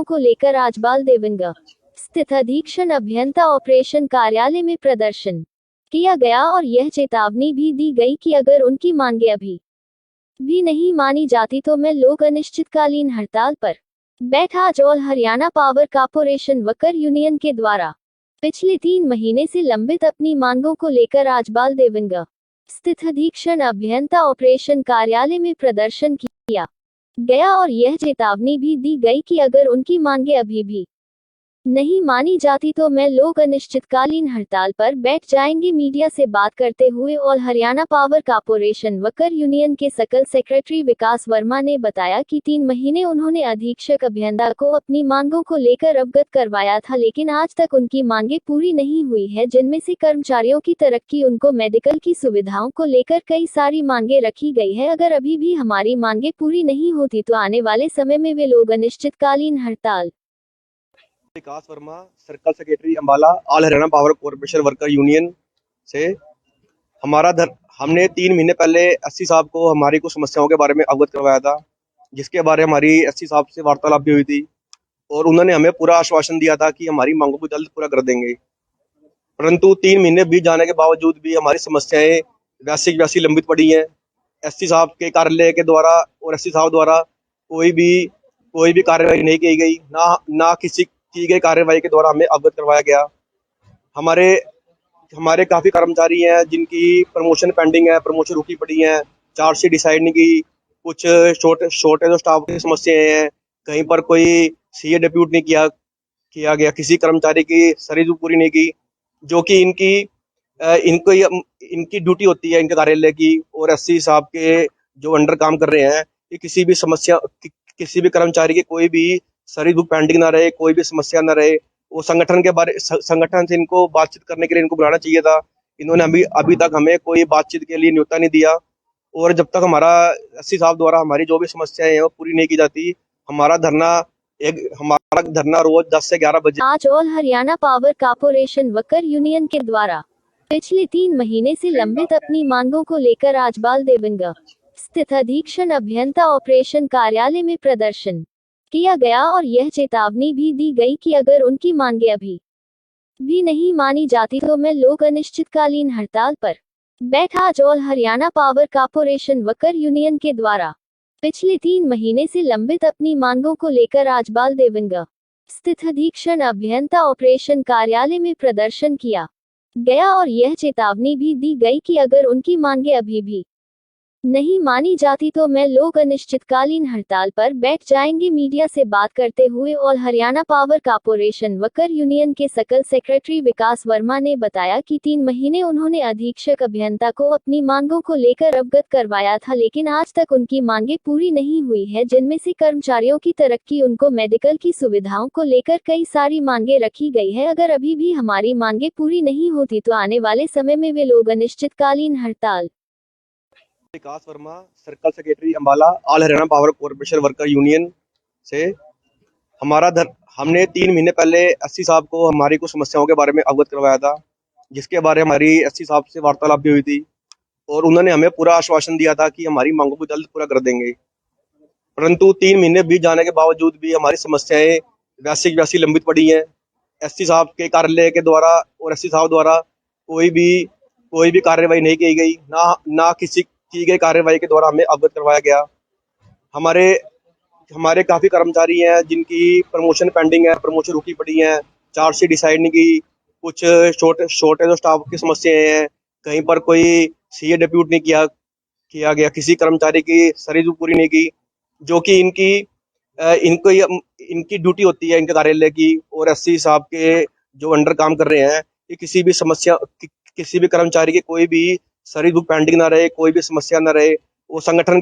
मांगों को लेकर आज बाल देवंगा स्थित अधीक्षण अभियंता ऑपरेशन कार्यालय में प्रदर्शन किया गया और यह चेतावनी भी दी गई कि अगर उनकी मांगे अभी भी नहीं मानी जाती तो मैं लोग अनिश्चितकालीन हड़ताल पर बैठा। आज all Haryana power corporation worker union के द्वारा पिछले 3 महीने से लंबित अपनी मांगों को लेकर आज बाल देवंगा स्थित अधीक्षण अभियंता ऑपरेशन कार्यालय में प्रदर्शन किया गया और यह चेतावनी भी दी गई कि अगर उनकी मांगे अभी भी नहीं मानी जाती तो मैं लोग अनिश्चितकालीन हड़ताल पर बैठ जाएंगे। मीडिया से बात करते हुए all Haryana power corporation worker union के सकल सेक्रेटरी विकास वर्मा ने बताया कि 3 महीने उन्होंने अधीक्षक अभियंता को अपनी मांगों को लेकर अवगत करवाया था, लेकिन आज तक उनकी मांगे पूरी नहीं हुई है, जिनमें से कर्मचारियों की तरक्की, उनको मेडिकल की सुविधाओं को लेकर कई सारी मांगे रखी गई है। अगर अभी भी हमारी मांगे पूरी नहीं होती तो आने वाले समय में वे लोग अनिश्चितकालीन हड़ताल। Vikas Verma, circle secretary Ambala, all Haryana power corporation worker union से हमने 3 महीने पहले एससी साहब को हमारी कुछ समस्याओं के बारे में अवगत करवाया था, जिसके बारे में हमारी एससी साहब से वार्तालाप भी हुई थी और उन्होंने हमें पूरा आश्वासन दिया था कि हमारी मांगों को जल्द पूरा कर देंगे। परंतु 3 महीने बीत जाने के बावजूद भी हमारी समस्याएं वैसी की वैसी लंबित पड़ी हैं। एससी साहब के कार्यालय के द्वारा और एससी साहब द्वारा कोई भी कार्रवाई नहीं की गई, ना किसी की गई कार्रवाई के द्वारा हमें अवगत करवाया गया। हमारे काफी कर्मचारी हैं जिनकी प्रमोशन पेंडिंग है, प्रमोशन रुकी पड़ी है, चार्जशीट डिसाइड नहीं की, कुछ शॉर्टेज स्टाफ की समस्याएं हैं, कहीं पर कोई सीए डिप्यूट नहीं किया गया, किसी कर्मचारी की सर्विस पूरी नहीं की, जो कि इनकी ड्यूटी होती है इनके कार्यालय की। और एससी साहब के जो अंडर काम कर रहे हैं, कि किसी भी कर्मचारी की कोई भी सर्विस बुक पेंडिंग ना रहे, कोई भी समस्या ना रहे। वो संगठन से इनको बातचीत करने के लिए इनको बुलाना चाहिए था। इन्होंने अभी तक हमें कोई बातचीत के लिए न्योता नहीं दिया। और जब तक हमारा एससी साहब द्वारा हमारी जो भी समस्याएं हैं वो पूरी नहीं की जाती, हमारा धरना रोज 10 से 11 बजे। आज all Haryana power corporation worker union के द्वारा पिछले 3 महीने से लंबित अपनी मांगों को लेकर आज बाल देवंगा स्थित अधीक्षण अभियंता ऑपरेशन कार्यालय में प्रदर्शन किया गया और यह चेतावनी भी दी गई कि अगर उनकी मांगे अभी भी नहीं मानी जाती तो मैं लोग अनिश्चितकालीन हड़ताल पर बैठा। आज all Haryana power corporation worker union के द्वारा पिछले 3 महीने से लंबित अपनी मांगों को लेकर आज बाल देवंगा स्थित अधीक्षण अभियंता ऑपरेशन कार्यालय में प्रदर्शन किया गया और यह चेतावनी भी दी गई कि अगर उनकी मांगे अभी भी नहीं मानी जाती तो मैं लोग अनिश्चितकालीन हड़ताल पर बैठ जाएंगे। मीडिया से बात करते हुए all Haryana power corporation worker union के सकल सेक्रेटरी विकास वर्मा ने बताया कि 3 महीने उन्होंने अधीक्षक अभियंता को अपनी मांगों को लेकर अवगत करवाया था, लेकिन आज तक उनकी मांगे पूरी नहीं हुई है, जिनमें से कर्मचारियों की तरक्की, उनको मेडिकल की सुविधाओं को लेकर कई सारी मांगे रखी गई है। अगर अभी भी हमारी मांगे पूरी नहीं होती तो आने वाले समय में वे लोग अनिश्चितकालीन हड़ताल। Vikas Verma, circle secretary Ambala, all Haryana power corporation worker union से हमने 3 महीने पहले एससी साहब को हमारी कुछ समस्याओं के बारे में अवगत करवाया था, जिसके बारे में हमारी एससी साहब से वार्तालाप भी हुई थी और उन्होंने हमें पूरा आश्वासन दिया था कि हमारी मांगों को जल्द पूरा कर देंगे। परंतु 3 महीने बीत जाने के बावजूद भी हमारी समस्याएं वैसी की वैसी लंबित पड़ी हैं। एससी साहब के कार्यालय के द्वारा और एससी साहब द्वारा कोई भी कार्रवाई नहीं की गई, ना किसी की गई कार्रवाई के द्वारा हमें अवगत करवाया गया। हमारे काफी कर्मचारी हैं जिनकी प्रमोशन पेंडिंग है, प्रमोशन रुकी पड़ी है, चार्जशीट डिसाइड नहीं की, कुछ शॉर्टेज स्टाफ की समस्याएं हैं, कहीं पर कोई सीए डिप्यूट नहीं किया गया, किसी कर्मचारी की सर्विस पूरी नहीं की, जो कि इनकी ड्यूटी होती है इनके कार्यालय की। और एससी साहब के जो अंडर काम कर रहे हैं, कि किसी भी कर्मचारी की कोई भी सर्विस बुक पेंडिंग ना रहे, कोई भी समस्या ना रहे। वो संगठन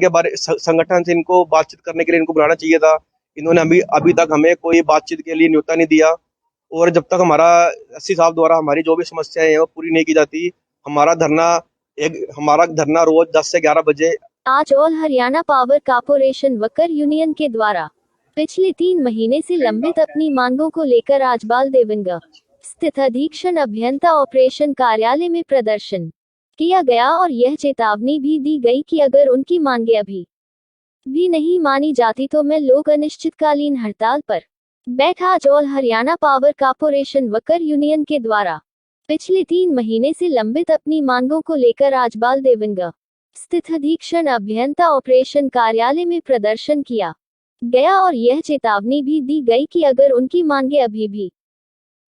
से इनको बातचीत करने के लिए इनको बुलाना चाहिए था। इन्होंने अभी तक हमें कोई बातचीत के लिए न्योता नहीं दिया। और जब तक हमारा एससी साहब द्वारा हमारी जो भी समस्याएं हैं वो पूरी नहीं की जाती, हमारा धरना रोज 10 से 11 बजे। आज all Haryana power corporation worker union के द्वारा पिछले 3 महीने से लंबित अपनी मांगों को लेकर आज बाल देवंगा स्थित अधीक्षण अभियंता ऑपरेशन कार्यालय में प्रदर्शन किया गया और यह चेतावनी भी दी गई कि अगर उनकी मांगे अभी भी नहीं मानी जाती तो मैं लोग अनिश्चितकालीन हड़ताल पर बैठ आज all Haryana power corporation worker union के द्वारा पिछले 3 महीने से लंबित अपनी मांगों को लेकर आज बाल देवंगा स्थित अधीक्षण अभियंता ऑपरेशन कार्यालय में प्रदर्शन किया गया और यह चेतावनी भी दी गई कि अगर उनकी मांगे अभी भी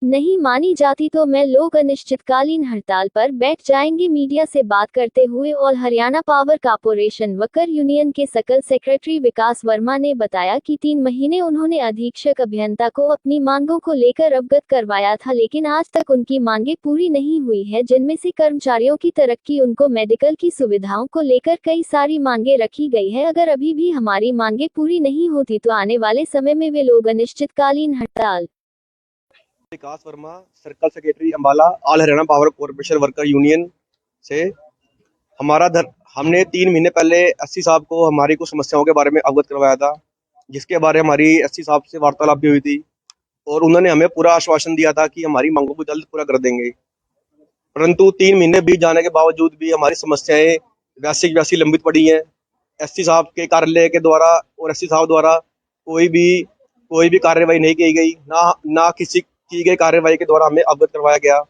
नहीं मानी जाती तो मैं लोग अनिश्चितकालीन हड़ताल पर बैठ जाएंगे। मीडिया से बात करते हुए all Haryana power corporation worker union के सकल सेक्रेटरी विकास वर्मा ने बताया कि 3 महीने उन्होंने अधीक्षक अभियंता को अपनी मांगों को लेकर अवगत करवाया था, लेकिन आज तक उनकी मांगे पूरी नहीं हुई है, जिनमें से कर्मचारियों की तरक्की, उनको मेडिकल की सुविधाओं को लेकर कई सारी मांगे रखी गई है। अगर अभी भी हमारी मांगे पूरी नहीं होती तो आने वाले समय में वे लोग अनिश्चितकालीन हड़ताल। Vikas Verma, circle secretary Ambala, all Haryana power corporation worker union से हमने 3 महीने पहले एससी साहब को हमारी कुछ समस्याओं के बारे में अवगत करवाया था, जिसके बारे में हमारी एससी साहब से वार्तालाप भी हुई थी और उन्होंने हमें पूरा आश्वासन दिया था कि हमारी मांगों को जल्द पूरा कर देंगे। परंतु 3 महीने बीत जाने के बावजूद भी हमारी समस्याएं वैसी की वैसी लंबित पड़ी हैं। एससी साहब के कार्यालय के द्वारा और एससी साहब द्वारा कोई भी कार्रवाई नहीं की गई, ना किसी की गई कार्रवाई के द्वारा हमें अवगत करवाया गया।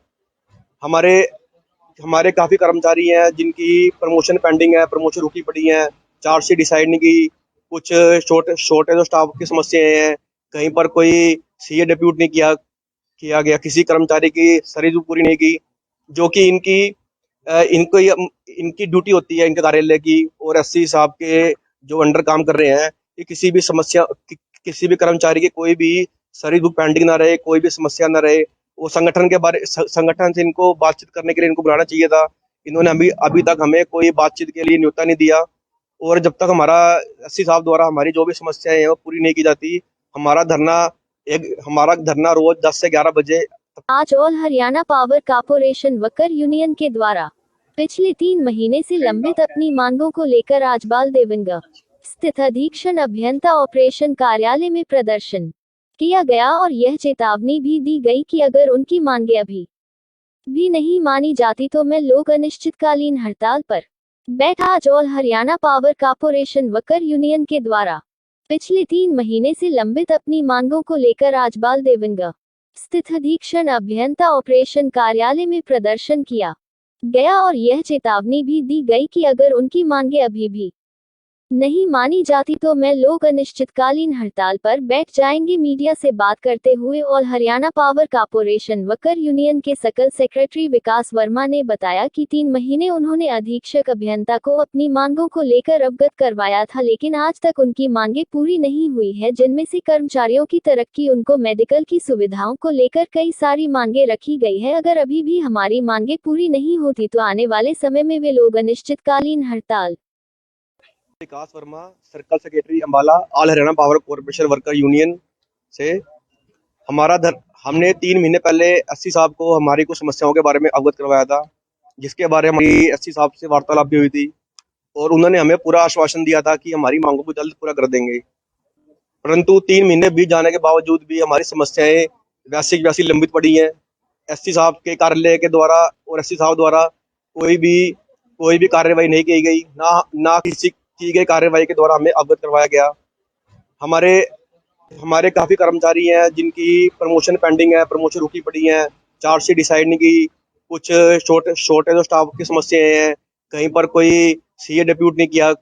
हमारे हमारे काफ़ी कर्मचारी हैं जिनकी प्रमोशन पेंडिंग है, प्रमोशन रुकी पड़ी है, चार्जशीट डिसाइड नहीं की, कुछ शॉर्टेज ऑफ स्टाफ की समस्याएं हैं, कहीं पर कोई सीए डिप्यूट नहीं किया गया, किसी कर्मचारी की सर्विस पूरी नहीं की, जो कि इनकी ड्यूटी होती है, इनके कार्यालय की और एससी साहब के जो अंडर काम कर रहे हैं, कि किसी भी कर्मचारी की कोई भी सर्विस बुक पेंडिंग ना रहे, कोई भी समस्या ना रहे। वो संगठन से इनको बातचीत करने के लिए इनको बुलाना चाहिए था। इन्होंने अभी तक हमें कोई बातचीत के लिए न्योता नहीं दिया और जब तक हमारा एससी साहब द्वारा हमारी जो भी समस्याएं हैं वो पूरी नहीं की जाती, हमारा धरना रोज 10 से 11 बजे। आज all Haryana power corporation worker union के द्वारा पिछले 3 महीने से लंबित अपनी मांगों को लेकर आज बाल देवंगा स्थित अधीक्षण अभियंता ऑपरेशन कार्यालय में प्रदर्शन किया गया और यह चेतावनी भी दी गई कि अगर उनकी मांगे अभी भी नहीं मानी जाती तो मैं लोग अनिश्चितकालीन हड़ताल पर बैठ। आज all Haryana power corporation worker union के द्वारा पिछले 3 महीने से लंबित अपनी मांगों को लेकर आज बाल देवंगा स्थित अधीक्षण अभियंता ऑपरेशन कार्यालय में प्रदर्शन किया गया और यह चेतावनी भी दी गई कि अगर उनकी मांगे अभी भी नहीं मानी जाती तो मैं लोग अनिश्चितकालीन हड़ताल पर बैठ जाएंगे। मीडिया से बात करते हुए all Haryana power corporation worker union के सकल सेक्रेटरी विकास वर्मा ने बताया कि 3 महीने उन्होंने अधीक्षक अभियंता को अपनी मांगों को लेकर अवगत करवाया था, लेकिन आज तक उनकी मांगे पूरी नहीं हुई है, जिनमें से कर्मचारियों की तरक्की, उनको मेडिकल की सुविधाओं को लेकर कई सारी मांगे रखी गई है। अगर अभी भी हमारी मांगे पूरी नहीं होती तो आने वाले समय में वे लोग अनिश्चितकालीन हड़ताल। Vikas Verma, circle secretary Ambala, all Haryana power corporation worker union से हमने 3 महीने पहले एससी साहब को हमारी कुछ समस्याओं के बारे में अवगत करवाया था, जिसके बारे में हमारी एससी साहब से वार्तालाप भी हुई थी और उन्होंने हमें पूरा आश्वासन दिया था कि हमारी मांगों को जल्द पूरा कर देंगे। परंतु 3 महीने बीत जाने के बावजूद भी हमारी समस्याएं वैसी की वैसी लंबित पड़ी हैं। एससी साहब के कार्यालय के द्वारा और एससी साहब द्वारा कोई भी कार्रवाई नहीं की गई, ना किसी की गई कार्रवाई के द्वारा हमें अवगत करवाया गया। हमारे काफ़ी कर्मचारी हैं जिनकी प्रमोशन पेंडिंग है, प्रमोशन रुकी पड़ी है, चार्जशीट डिसाइड नहीं की, कुछ शॉर्टेज ऑफ स्टाफ की समस्याएं हैं, कहीं पर कोई सीए डिप्यूट नहीं किया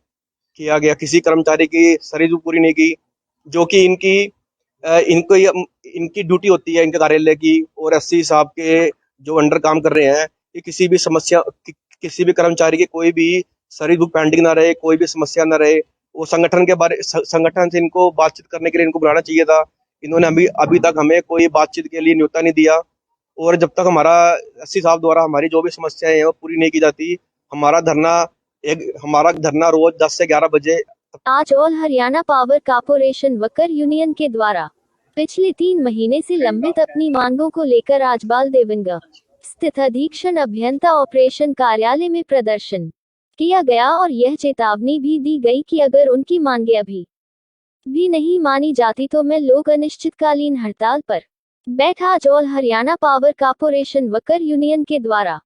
गया, किसी कर्मचारी की सर्विस पूरी नहीं की, जो कि इनकी ड्यूटी होती है, इनके कार्यालय की और एससी साहब के जो अंडर काम कर रहे हैं, कि किसी भी कर्मचारी की कोई भी सर्विस बुक पेंडिंग ना रहे, कोई भी समस्या ना रहे। वो संगठन से इनको बातचीत करने के लिए इनको बुलाना चाहिए था। इन्होंने अभी तक हमें कोई बातचीत के लिए न्योता नहीं दिया और जब तक हमारा एससी साहब द्वारा हमारी जो भी समस्याएं हैं वो पूरी नहीं की जाती, हमारा धरना रोज 10 से 11 बजे। आज all Haryana power corporation worker union के द्वारा पिछले 3 महीने से लंबित अपनी मांगों को लेकर आज बाल देवंगा स्थित अधीक्षण अभियंता ऑपरेशन कार्यालय में प्रदर्शन किया गया और यह चेतावनी भी दी गई कि अगर उनकी मांगे अभी भी नहीं मानी जाती तो मैं लोग अनिश्चितकालीन हड़ताल पर बैठ। आज all Haryana power corporation worker union के द्वारा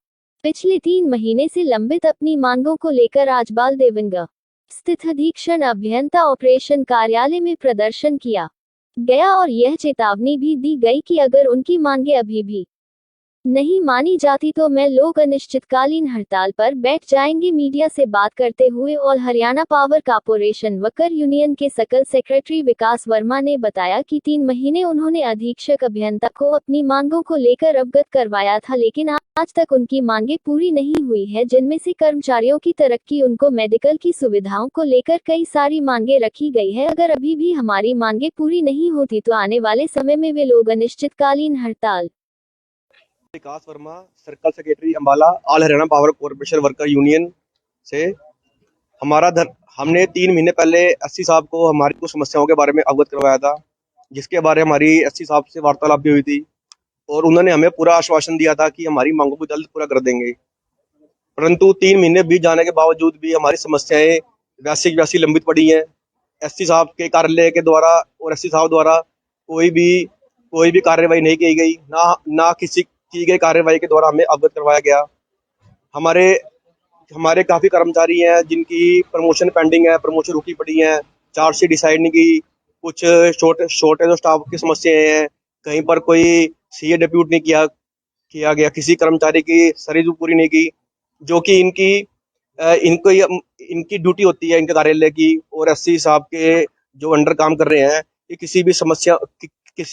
पिछले 3 महीने से लंबित अपनी मांगों को लेकर आज बाल देवंगा स्थित अधीक्षण अभियंता ऑपरेशन कार्यालय में प्रदर्शन किया गया और यह चेतावनी भी दी गई कि अगर उनकी मांगे अभी भी नहीं मानी जाती तो मैं लोग अनिश्चितकालीन हड़ताल पर बैठ जाएंगे। मीडिया से बात करते हुए all Haryana power corporation worker union के सकल सेक्रेटरी विकास वर्मा ने बताया कि 3 महीने उन्होंने अधीक्षक अभियंता को अपनी मांगों को लेकर अवगत करवाया था, लेकिन आज तक उनकी मांगे पूरी नहीं हुई है, जिनमें से कर्मचारियों की तरक्की, उनको मेडिकल की सुविधाओं को लेकर कई सारी मांगे रखी गई है। अगर अभी भी हमारी मांगे पूरी नहीं होती तो आने वाले समय में वे लोग अनिश्चितकालीन हड़ताल। Vikas Verma, circle secretary Ambala, all Haryana power corporation worker union से हमने 3 महीने पहले एससी साहब को हमारी कुछ समस्याओं के बारे में अवगत करवाया था, जिसके बारे में हमारी एससी साहब से वार्तालाप भी हुई थी और उन्होंने हमें पूरा आश्वासन दिया था कि हमारी मांगों को जल्द पूरा कर देंगे। परंतु 3 महीने बीत जाने के बावजूद भी हमारी समस्याएं वैसी की वैसी लंबित पड़ी हैं। एससी साहब के कार्यालय के द्वारा और एससी साहब द्वारा कोई भी कार्रवाई नहीं की गई, ना किसी की गई कार्रवाई के द्वारा हमें अवगत करवाया गया। हमारे हमारे काफ़ी कर्मचारी हैं जिनकी प्रमोशन पेंडिंग है, प्रमोशन रुकी पड़ी है, चार्जशीट डिसाइड नहीं की, कुछ शॉर्टेज ऑफ स्टाफ की समस्याएं हैं, कहीं पर कोई सीए डिप्यूट नहीं किया गया, किसी कर्मचारी की सर्विस पूरी नहीं की, जो कि इनकी ड्यूटी होती है इनके कार्यालय की। और एससी साहब के जो अंडर काम कर रहे हैं, ये किसी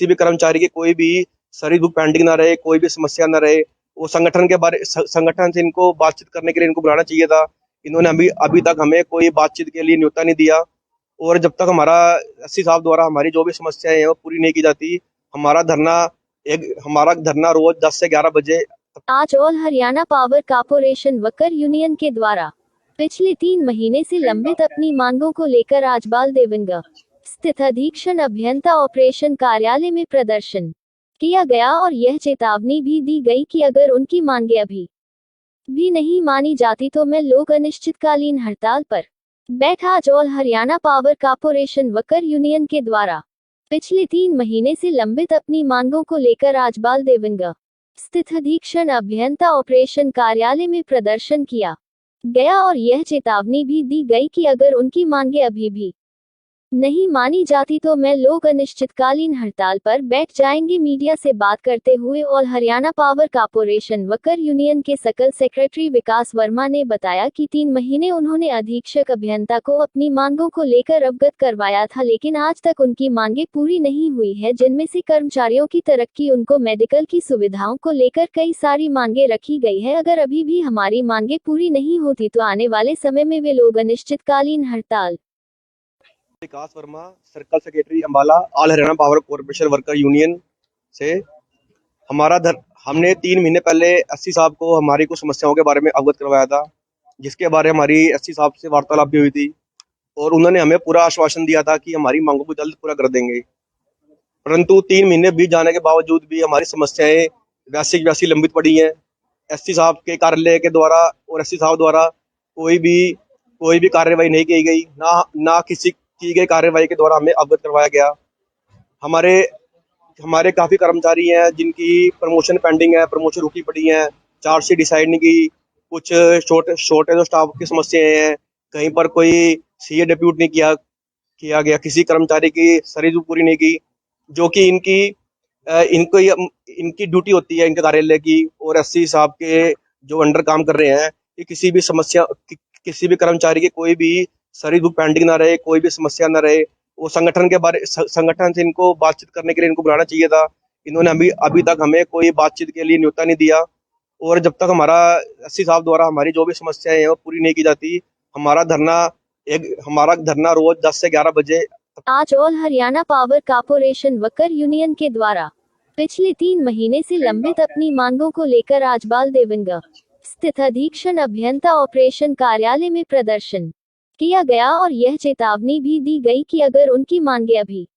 भी कर्मचारी की कोई भी सर्विस बुक पेंडिंग ना रहे, कोई भी समस्या ना रहे। वो संगठन से इनको बातचीत करने के लिए इनको बुलाना चाहिए था। इन्होंने अभी तक हमें कोई बातचीत के लिए न्योता नहीं दिया। और जब तक एससी साहब द्वारा हमारी जो भी समस्याएं हैं वो पूरी नहीं की जाती, हमारा धरना रोज 10 से 11 बजे। आज all Haryana power corporation worker union के द्वारा पिछले 3 महीने से लंबित अपनी मांगों को लेकर आजबाल देवंगा स्थित अधीक्षण अभियंता ऑपरेशन कार्यालय में प्रदर्शन किया गया और यह चेतावनी भी दी गई कि अगर उनकी मांगे अभी भी नहीं मानी जाती तो मैं लोग अनिश्चितकालीन हड़ताल पर बैठ। आज all Haryana power corporation worker union के द्वारा पिछले 3 महीने से लंबित अपनी मांगों को लेकर आजबाल देवंगा स्थित अधीक्षण अभियंता ऑपरेशन कार्यालय में प्रदर्शन किया गया और यह चेतावनी भी दी गई कि अगर उनकी मांगे अभी भी नहीं मानी जाती तो मैं लोग अनिश्चितकालीन हड़ताल पर बैठ जाएंगे। मीडिया से बात करते हुए all Haryana power corporation worker union के सकल सेक्रेटरी विकास वर्मा ने बताया कि 3 महीने उन्होंने अधीक्षक अभियंता को अपनी मांगों को लेकर अवगत करवाया था, लेकिन आज तक उनकी मांगे पूरी नहीं हुई है, जिनमें से कर्मचारियों की तरक्की, उनको मेडिकल की सुविधाओं को लेकर कई सारी मांगे रखी गई है। अगर अभी भी हमारी मांगे पूरी नहीं होती तो आने वाले समय में वे लोग अनिश्चितकालीन हड़ताल। Vikas Verma, circle secretary Ambala, all Haryana power corporation worker union से हमने 3 महीने पहले एससी साहब को हमारी कुछ समस्याओं के बारे में अवगत करवाया था, जिसके बारे में हमारी एससी साहब से वार्तालाप भी हुई थी और उन्होंने हमें पूरा आश्वासन दिया था कि हमारी मांगों को जल्द पूरा कर देंगे। परंतु 3 महीने बीत जाने के बावजूद भी हमारी समस्याएं वैसी की वैसी लंबित पड़ी हैं। एससी साहब के कार्यालय के द्वारा और एससी साहब द्वारा कोई भी कार्रवाई नहीं की गई, ना किसी की गई कार्रवाई के द्वारा हमें अवगत करवाया गया। हमारे काफ़ी कर्मचारी हैं जिनकी प्रमोशन पेंडिंग है, प्रमोशन रुकी पड़ी है, चार्जशीट डिसाइड नहीं की, कुछ शॉर्टेज ऑफ स्टाफ की समस्याएं हैं, कहीं पर कोई सीए डिप्यूट नहीं किया गया, किसी कर्मचारी की सर्विस पूरी नहीं की, जो कि इनकी ड्यूटी होती है इनके कार्यालय की। और एससी साहब के जो अंडर काम कर रहे हैं, ये किसी भी कर्मचारी की कोई भी सर्विस बुक पेंडिंग ना रहे, कोई भी समस्या ना रहे। वो संगठन से इनको बातचीत करने के लिए इनको बुलाना चाहिए था। इन्होंने अभी तक हमें कोई बातचीत के लिए न्योता नहीं दिया। और जब तक एससी साहब द्वारा हमारी जो भी समस्याएं हैं वो पूरी नहीं की जाती, हमारा धरना रोज 10 से 11 बजे। आज all Haryana power corporation worker union के द्वारा पिछले 3 महीने से लंबित अपनी मांगों को लेकर आजबाल देवंगा स्थित अधीक्षण अभियंता ऑपरेशन कार्यालय में प्रदर्शन किया गया और यह चेतावनी भी दी गई कि अगर उनकी मांगे अभी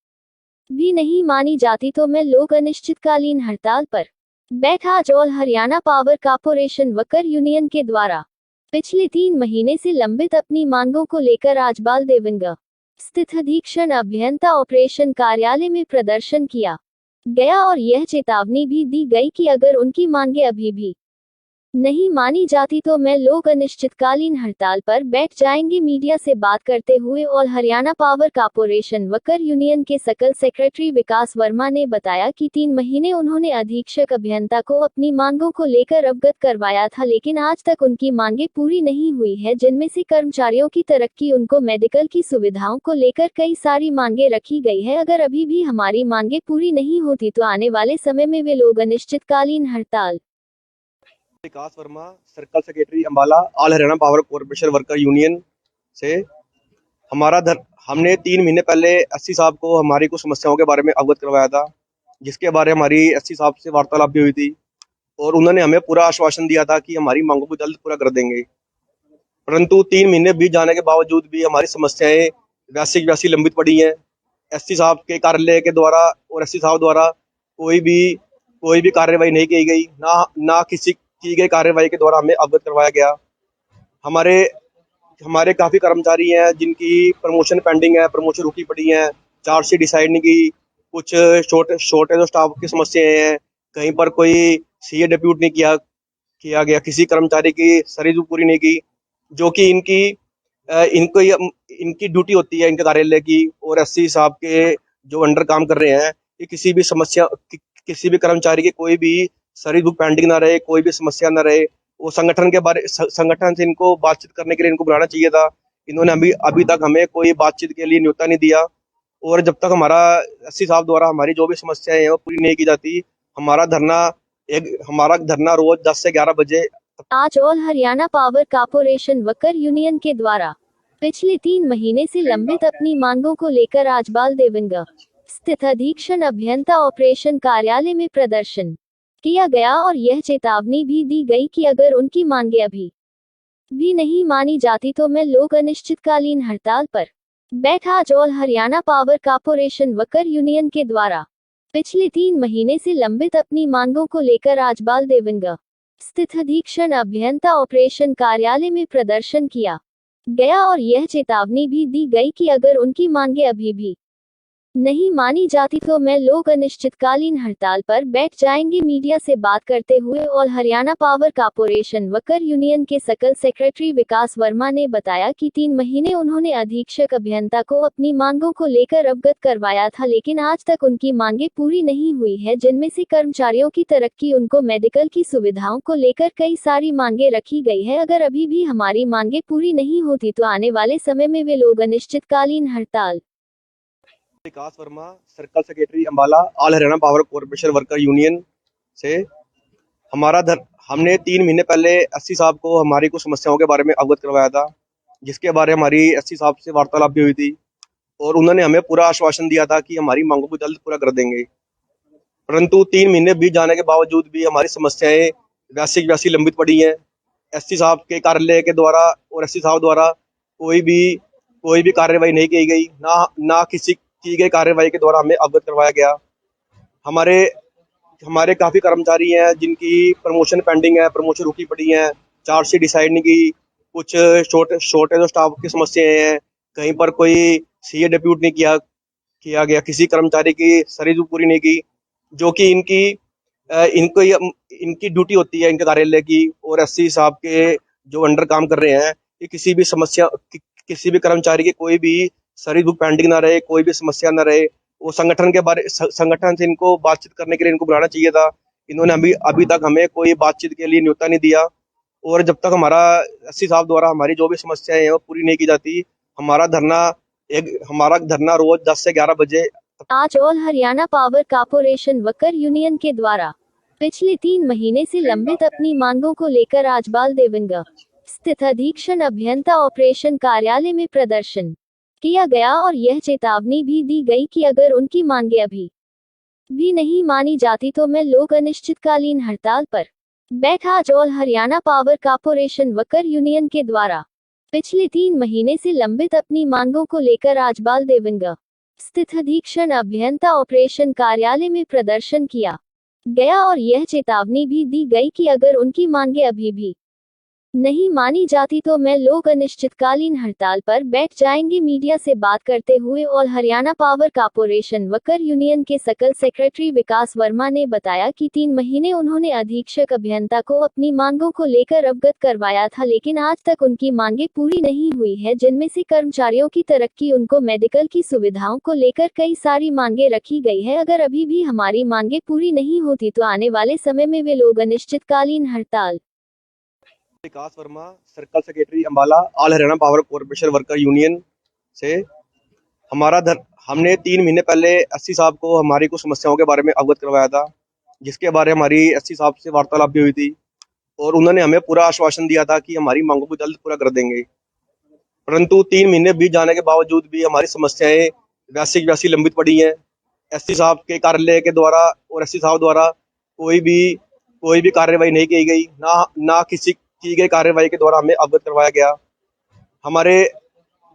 भी नहीं मानी जाती तो मैं लोग अनिश्चितकालीन हड़ताल पर बैठ। आज all Haryana power corporation worker union के द्वारा पिछले 3 महीने से लंबित अपनी मांगों को लेकर आजबाल देवंगा स्थित अधीक्षण अभियंता ऑपरेशन कार्यालय में प्रदर्शन किया गया और यह चेतावनी भी दी गई कि अगर उनकी मांगे अभी भी नहीं मानी जाती तो मैं लोग अनिश्चितकालीन हड़ताल पर बैठ जाएंगे। मीडिया से बात करते हुए all Haryana power corporation worker union के सकल सेक्रेटरी विकास वर्मा ने बताया कि 3 महीने उन्होंने अधीक्षक अभियंता को अपनी मांगों को लेकर अवगत करवाया था, लेकिन आज तक उनकी मांगें पूरी नहीं हुई है, जिनमें से कर्मचारियों की तरक्की, उनको मेडिकल की सुविधाओं को लेकर कई सारी मांगें रखी गई है। अगर अभी भी हमारी मांगें पूरी नहीं होती तो आने वाले समय में वे लोग अनिश्चितकालीन हड़ताल। Vikas Verma, circle secretary Ambala, all Haryana power corporation worker union से हमने 3 महीने पहले एससी साहब को हमारी कुछ समस्याओं के बारे में अवगत करवाया था, जिसके बारे में हमारी एससी साहब से वार्तालाप भी हुई थी और उन्होंने हमें पूरा आश्वासन दिया था कि हमारी मांगों को जल्द पूरा कर देंगे। परंतु 3 महीने बीत जाने के बावजूद भी हमारी समस्याएं वैसी की वैसी लंबित पड़ी हैं। एससी साहब के कार्यालय के द्वारा और एससी साहब द्वारा कोई भी कार्रवाई नहीं की गई, ना किसी की गई कार्रवाई के द्वारा हमें अवगत करवाया गया। हमारे हमारे काफ़ी कर्मचारी हैं जिनकी प्रमोशन पेंडिंग है, प्रमोशन रुकी पड़ी है, चार्जशीट डिसाइड नहीं की, कुछ शॉर्टेज ऑफ स्टाफ की समस्याएं हैं, कहीं पर कोई सीए डिप्यूट नहीं किया गया, किसी कर्मचारी की सर्विस पूरी नहीं की, जो कि इनकी ड्यूटी होती है इनके कार्यालय की। और एससी साहब के जो अंडर काम कर रहे हैं, ये किसी भी कर्मचारी की कोई भी सर्विस बुक पेंडिंग ना रहे, कोई भी समस्या ना रहे। वो संगठन से इनको बातचीत करने के लिए इनको बुलाना चाहिए था। इन्होंने अभी तक हमें कोई बातचीत के लिए न्योता नहीं दिया। और जब तक एससी साहब द्वारा हमारी जो भी समस्याएं हैं वो पूरी नहीं की जाती, हमारा धरना रोज 10 से 11 बजे। आज all Haryana power corporation worker union के द्वारा पिछले 3 महीने से लंबित अपनी मांगों को लेकर आजबाल देवंगा स्थित अधीक्षण अभियंता ऑपरेशन कार्यालय में प्रदर्शन किया गया और यह चेतावनी भी दी गई कि अगर उनकी मांगें अभी भी नहीं मानी जाती तो मैं लोग अनिश्चितकालीन हड़ताल पर बैठ। आज all Haryana power corporation worker union के द्वारा पिछले 3 महीने से लंबित अपनी मांगों को लेकर आजबाल देवंगा स्थित अधीक्षण अभियंता ऑपरेशन कार्यालय में प्रदर्शन किया गया और यह चेतावनी भी दी गई कि अगर उनकी मांगें अभी भी नहीं मानी जाती तो मैं लोग अनिश्चितकालीन हड़ताल पर बैठ जाएंगे। मीडिया से बात करते हुए all Haryana power corporation worker union के सकल सेक्रेटरी विकास वर्मा ने बताया कि 3 महीने उन्होंने अधीक्षक अभियंता को अपनी मांगों को लेकर अवगत करवाया था, लेकिन आज तक उनकी मांगें पूरी नहीं हुई है, जिनमें से कर्मचारियों की तरक्की, उनको मेडिकल की सुविधाओं को लेकर कई सारी मांगें रखी गई है। अगर अभी भी हमारी मांगें पूरी नहीं होती तो आने वाले समय में वे लोग अनिश्चितकालीन हड़ताल। Vikas Verma, circle secretary Ambala, all Haryana power corporation worker union से हमने 3 महीने पहले एससी साहब को हमारी कुछ समस्याओं के बारे में अवगत करवाया था, जिसके बारे में हमारी एससी साहब से वार्तालाप भी हुई थी और उन्होंने हमें पूरा आश्वासन दिया था कि हमारी मांगों को जल्द पूरा कर देंगे। परंतु 3 महीने बीत जाने के बावजूद भी हमारी समस्याएं वैसी की वैसी लंबित पड़ी हैं। एससी साहब के कार्यालय के द्वारा और एससी साहब द्वारा कोई भी कार्रवाई नहीं की गई, ना किसी की गई कार्रवाई के द्वारा हमें अवगत करवाया गया। हमारे काफ़ी कर्मचारी हैं जिनकी प्रमोशन पेंडिंग है, प्रमोशन रुकी पड़ी है, चार्जशीट डिसाइड नहीं की, कुछ शॉर्टेज ऑफ स्टाफ की समस्याएं हैं, कहीं पर कोई सीए डिप्यूट नहीं किया गया, किसी कर्मचारी की सर्विस पूरी नहीं की, जो कि इनकी ड्यूटी होती है इनके कार्यालय की। और एससी साहब के जो अंडर काम कर रहे हैं, ये किसी भी कर्मचारी की कोई भी सर्विस बुक पेंडिंग ना रहे, कोई भी समस्या ना रहे। वो संगठन से इनको बातचीत करने के लिए इनको बुलाना चाहिए था। इन्होंने अभी तक हमें कोई बातचीत के लिए न्योता नहीं दिया। और जब तक एससी साहब द्वारा हमारी जो भी समस्याएं हैं वो पूरी नहीं की जाती, हमारा धरना रोज 10 से 11 बजे। आज all Haryana power corporation worker union के द्वारा पिछले 3 महीने से लंबित अपनी मांगों को लेकर आजबाल देवंगा स्थित अधीक्षण अभियंता ऑपरेशन कार्यालय में प्रदर्शन किया गया और यह चेतावनी भी दी गई कि अगर उनकी मांगें अभी भी नहीं मानी जाती तो मैं लोग अनिश्चितकालीन हड़ताल पर बैठ। आज all Haryana power corporation worker union के द्वारा पिछले 3 महीने से लंबित अपनी मांगों को लेकर आजबाल देवंगा स्थित अधीक्षण अभियंता ऑपरेशन कार्यालय में प्रदर्शन किया गया और यह चेतावनी भी दी गई कि अगर उनकी मांगें अभी भी नहीं मानी जाती तो मैं लोग अनिश्चितकालीन हड़ताल पर बैठ जाएंगे। मीडिया से बात करते हुए all Haryana power corporation worker union के सकल सेक्रेटरी विकास वर्मा ने बताया कि 3 महीने उन्होंने अधीक्षक अभियंता को अपनी मांगों को लेकर अवगत करवाया था, लेकिन आज तक उनकी मांगें पूरी नहीं हुई है, जिनमें से कर्मचारियों की तरक्की, उनको मेडिकल की सुविधाओं को लेकर कई सारी मांगें रखी गई है। अगर अभी भी हमारी मांगें पूरी नहीं होती तो आने वाले समय में वे लोग अनिश्चितकालीन हड़ताल। Vikas Verma, circle secretary Ambala, all Haryana power corporation worker union से हमने 3 महीने पहले एससी साहब को हमारी कुछ समस्याओं के बारे में अवगत करवाया था, जिसके बारे में हमारी एससी साहब से वार्तालाप भी हुई थी और उन्होंने हमें पूरा आश्वासन दिया था कि हमारी मांगों को जल्द पूरा कर देंगे। परंतु 3 महीने बीत जाने के बावजूद भी हमारी समस्याएं वैसी की वैसी लंबित पड़ी हैं। एससी साहब के कार्यालय के द्वारा और एससी साहब द्वारा कोई भी कार्रवाई नहीं की गई, ना किसी की गई कार्रवाई के द्वारा हमें अवगत करवाया गया। हमारे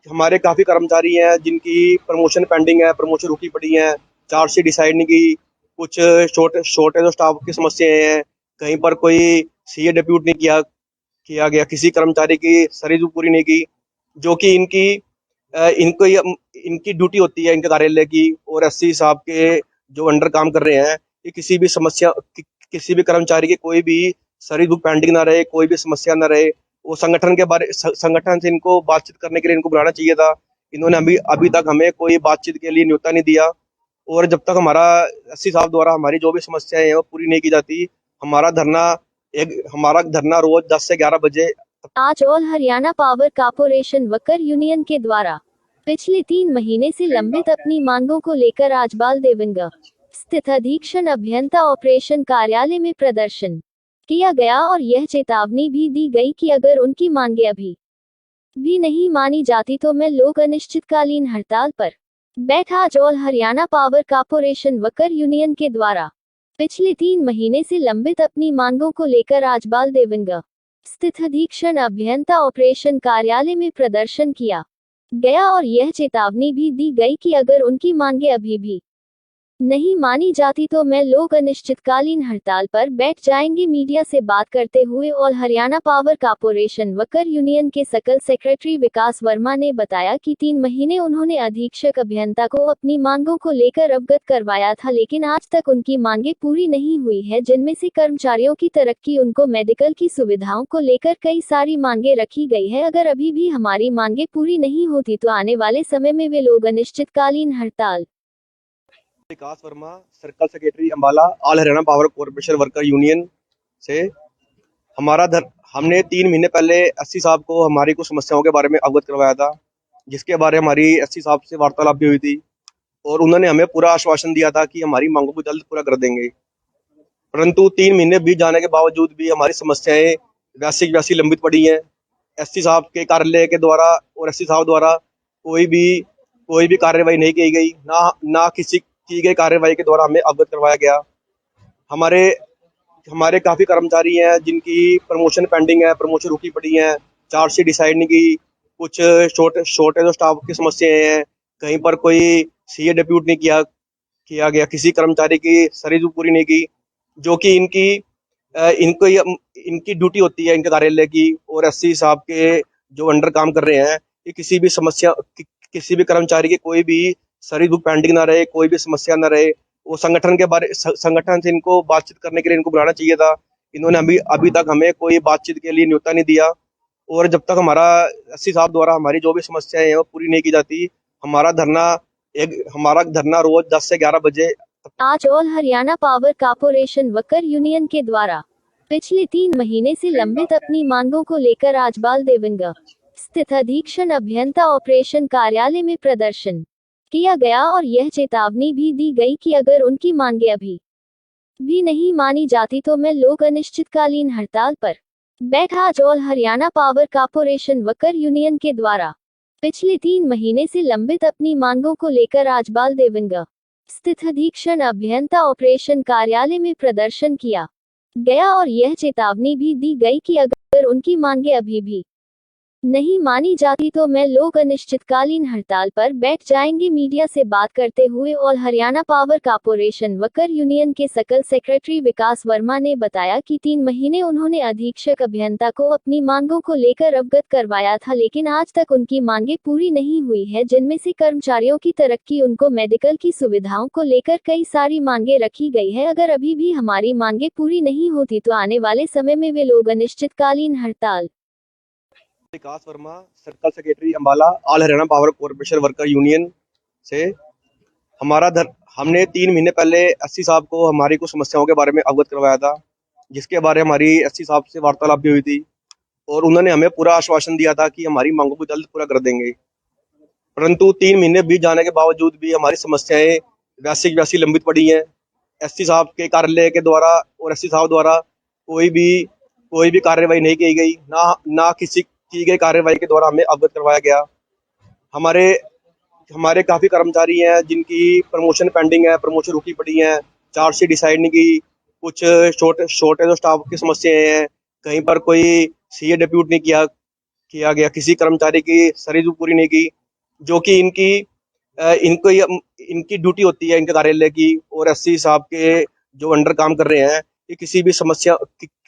हमारे काफ़ी कर्मचारी हैं जिनकी प्रमोशन पेंडिंग है, प्रमोशन रुकी पड़ी है, चार्जशीट डिसाइड नहीं की, कुछ शॉर्टेज ऑफ स्टाफ की समस्याएं हैं, कहीं पर कोई सीए डिप्यूट नहीं किया गया, किसी कर्मचारी की सर्विस पूरी नहीं की, जो कि इनकी ड्यूटी होती है इनके कार्यालय की। और एससी साहब के जो अंडर काम कर रहे हैं, ये किसी भी कर्मचारी की कोई भी सर्विस बुक पेंडिंग ना रहे, कोई भी समस्या ना रहे। वो संगठन से इनको बातचीत करने के लिए इनको बुलाना चाहिए था। इन्होंने अभी तक हमें कोई बातचीत के लिए न्योता नहीं दिया। और जब तक एससी साहब द्वारा हमारी जो भी समस्याएं हैं वो पूरी नहीं की जाती, हमारा धरना रोज 10 से 11 बजे। आज all Haryana power corporation worker union के द्वारा पिछले 3 महीने से लंबित अपनी मांगों को लेकर आजबाल देवंगा स्थित अधीक्षण अभियंता ऑपरेशन कार्यालय में प्रदर्शन किया गया और यह चेतावनी भी दी गई कि अगर उनकी मांगें अभी भी नहीं मानी जाती तो मैं लोग अनिश्चितकालीन हड़ताल पर बैठ। आज all Haryana power corporation worker union के द्वारा पिछले 3 महीने से लंबित अपनी मांगों को लेकर आजबाल देवंगा स्थित अधीक्षण अभियंता ऑपरेशन कार्यालय में प्रदर्शन किया गया और यह चेतावनी भी दी गई कि अगर उनकी मांगें अभी भी नहीं मानी जाती तो मैं लोग अनिश्चितकालीन हड़ताल पर बैठ जाएंगे। मीडिया से बात करते हुए all Haryana power corporation worker union के सकल सेक्रेटरी विकास वर्मा ने बताया कि 3 महीने उन्होंने अधीक्षक अभियंता को अपनी मांगों को लेकर अवगत करवाया था, लेकिन आज तक उनकी मांगें पूरी नहीं हुई है, जिनमें से कर्मचारियों की तरक्की, उनको मेडिकल की सुविधाओं को लेकर कई सारी मांगें रखी गई है। अगर अभी भी हमारी मांगें पूरी नहीं होती तो आने वाले समय में वे लोग अनिश्चितकालीन हड़ताल। Vikas Verma, circle secretary Ambala, all Haryana power corporation worker union से हमने 3 महीने पहले एससी साहब को हमारी कुछ समस्याओं के बारे में अवगत करवाया था, जिसके बारे में हमारी एससी साहब से वार्तालाप भी हुई थी और उन्होंने हमें पूरा आश्वासन दिया था कि हमारी मांगों को जल्द पूरा कर देंगे। परंतु 3 महीने बीत जाने के बावजूद भी हमारी समस्याएं वैसी की वैसी लंबित पड़ी हैं। एससी साहब के कार्यालय के द्वारा और एससी साहब द्वारा कोई भी कार्रवाई नहीं की गई, ना किसी की गई कार्रवाई के द्वारा हमें अवगत करवाया गया। हमारे काफ़ी कर्मचारी हैं जिनकी प्रमोशन पेंडिंग है, प्रमोशन रुकी पड़ी है, चार्जशीट डिसाइड नहीं की, कुछ शॉर्टेज ऑफ स्टाफ की समस्याएं हैं, कहीं पर कोई सीए डिप्यूट नहीं किया गया, किसी कर्मचारी की सर्विस पूरी नहीं की, जो कि इनकी ड्यूटी होती है इनके कार्यालय की। और एससी साहब के जो अंडर काम कर रहे हैं, ये किसी भी कर्मचारी की कोई भी सर्विस बुक पेंडिंग ना रहे, कोई भी समस्या ना रहे। वो संगठन से इनको बातचीत करने के लिए इनको बुलाना चाहिए था। इन्होंने अभी तक हमें कोई बातचीत के लिए न्योता नहीं दिया। और जब तक एससी साहब द्वारा हमारी जो भी समस्याएं हैं वो पूरी नहीं की जाती, हमारा धरना रोज 10 से 11 बजे। आज all Haryana power corporation worker union के द्वारा पिछले 3 महीने से लंबित अपनी मांगों को लेकर आजबाल देवंगा स्थित अधीक्षण अभियंता ऑपरेशन कार्यालय में प्रदर्शन किया गया और यह चेतावनी भी दी गई कि अगर उनकी मांगें अभी भी नहीं मानी जाती तो मैं लोग अनिश्चितकालीन हड़ताल पर बैठ। आज all Haryana power corporation worker union के द्वारा पिछले 3 महीने से लंबित अपनी मांगों को लेकर आजबाल देवंगा स्थित अधीक्षण अभियंता ऑपरेशन कार्यालय में प्रदर्शन किया गया और यह चेतावनी भी दी गई कि अगर उनकी मांगें अभी भी नहीं मानी जाती तो मैं लोग अनिश्चितकालीन हड़ताल पर बैठ जाएंगे। मीडिया से बात करते हुए all Haryana power corporation worker union के सकल सेक्रेटरी विकास वर्मा ने बताया कि 3 महीने उन्होंने अधीक्षक अभियंता को अपनी मांगों को लेकर अवगत करवाया था, लेकिन आज तक उनकी मांगे पूरी नहीं हुई है, जिनमें से कर्मचारियों की तरक्की, उनको मेडिकल की सुविधाओं को लेकर कई सारी मांगे रखी गई है। अगर अभी भी हमारी मांगे पूरी नहीं होती तो आने वाले समय में वे लोग अनिश्चितकालीन हड़ताल। Vikas Verma, circle secretary Ambala, all Haryana power corporation worker union से हमने 3 महीने पहले एससी साहब को हमारी कुछ समस्याओं के बारे में अवगत करवाया था, जिसके बारे में हमारी एससी साहब से वार्तालाप भी हुई थी और उन्होंने हमें पूरा आश्वासन दिया था कि हमारी मांगों को जल्द पूरा कर देंगे। परंतु 3 महीने बीत जाने के बावजूद भी हमारी समस्याएं वैसी की वैसी लंबित पड़ी हैं। एससी साहब के कार्यालय के द्वारा और एससी साहब द्वारा कोई भी कार्रवाई नहीं की गई, ना किसी की गई कार्रवाई के द्वारा हमें अवगत करवाया गया। हमारे हमारे काफ़ी कर्मचारी हैं जिनकी प्रमोशन पेंडिंग है, प्रमोशन रुकी पड़ी है, चार्जशीट डिसाइड नहीं की, कुछ शॉर्टेज ऑफ स्टाफ की समस्याएं हैं, कहीं पर कोई सीए डिप्यूट नहीं किया गया, किसी कर्मचारी की सर्विस पूरी नहीं की, जो कि इनकी ड्यूटी होती है इनके कार्यालय की। और एससी साहब के जो अंडर काम कर रहे हैं, ये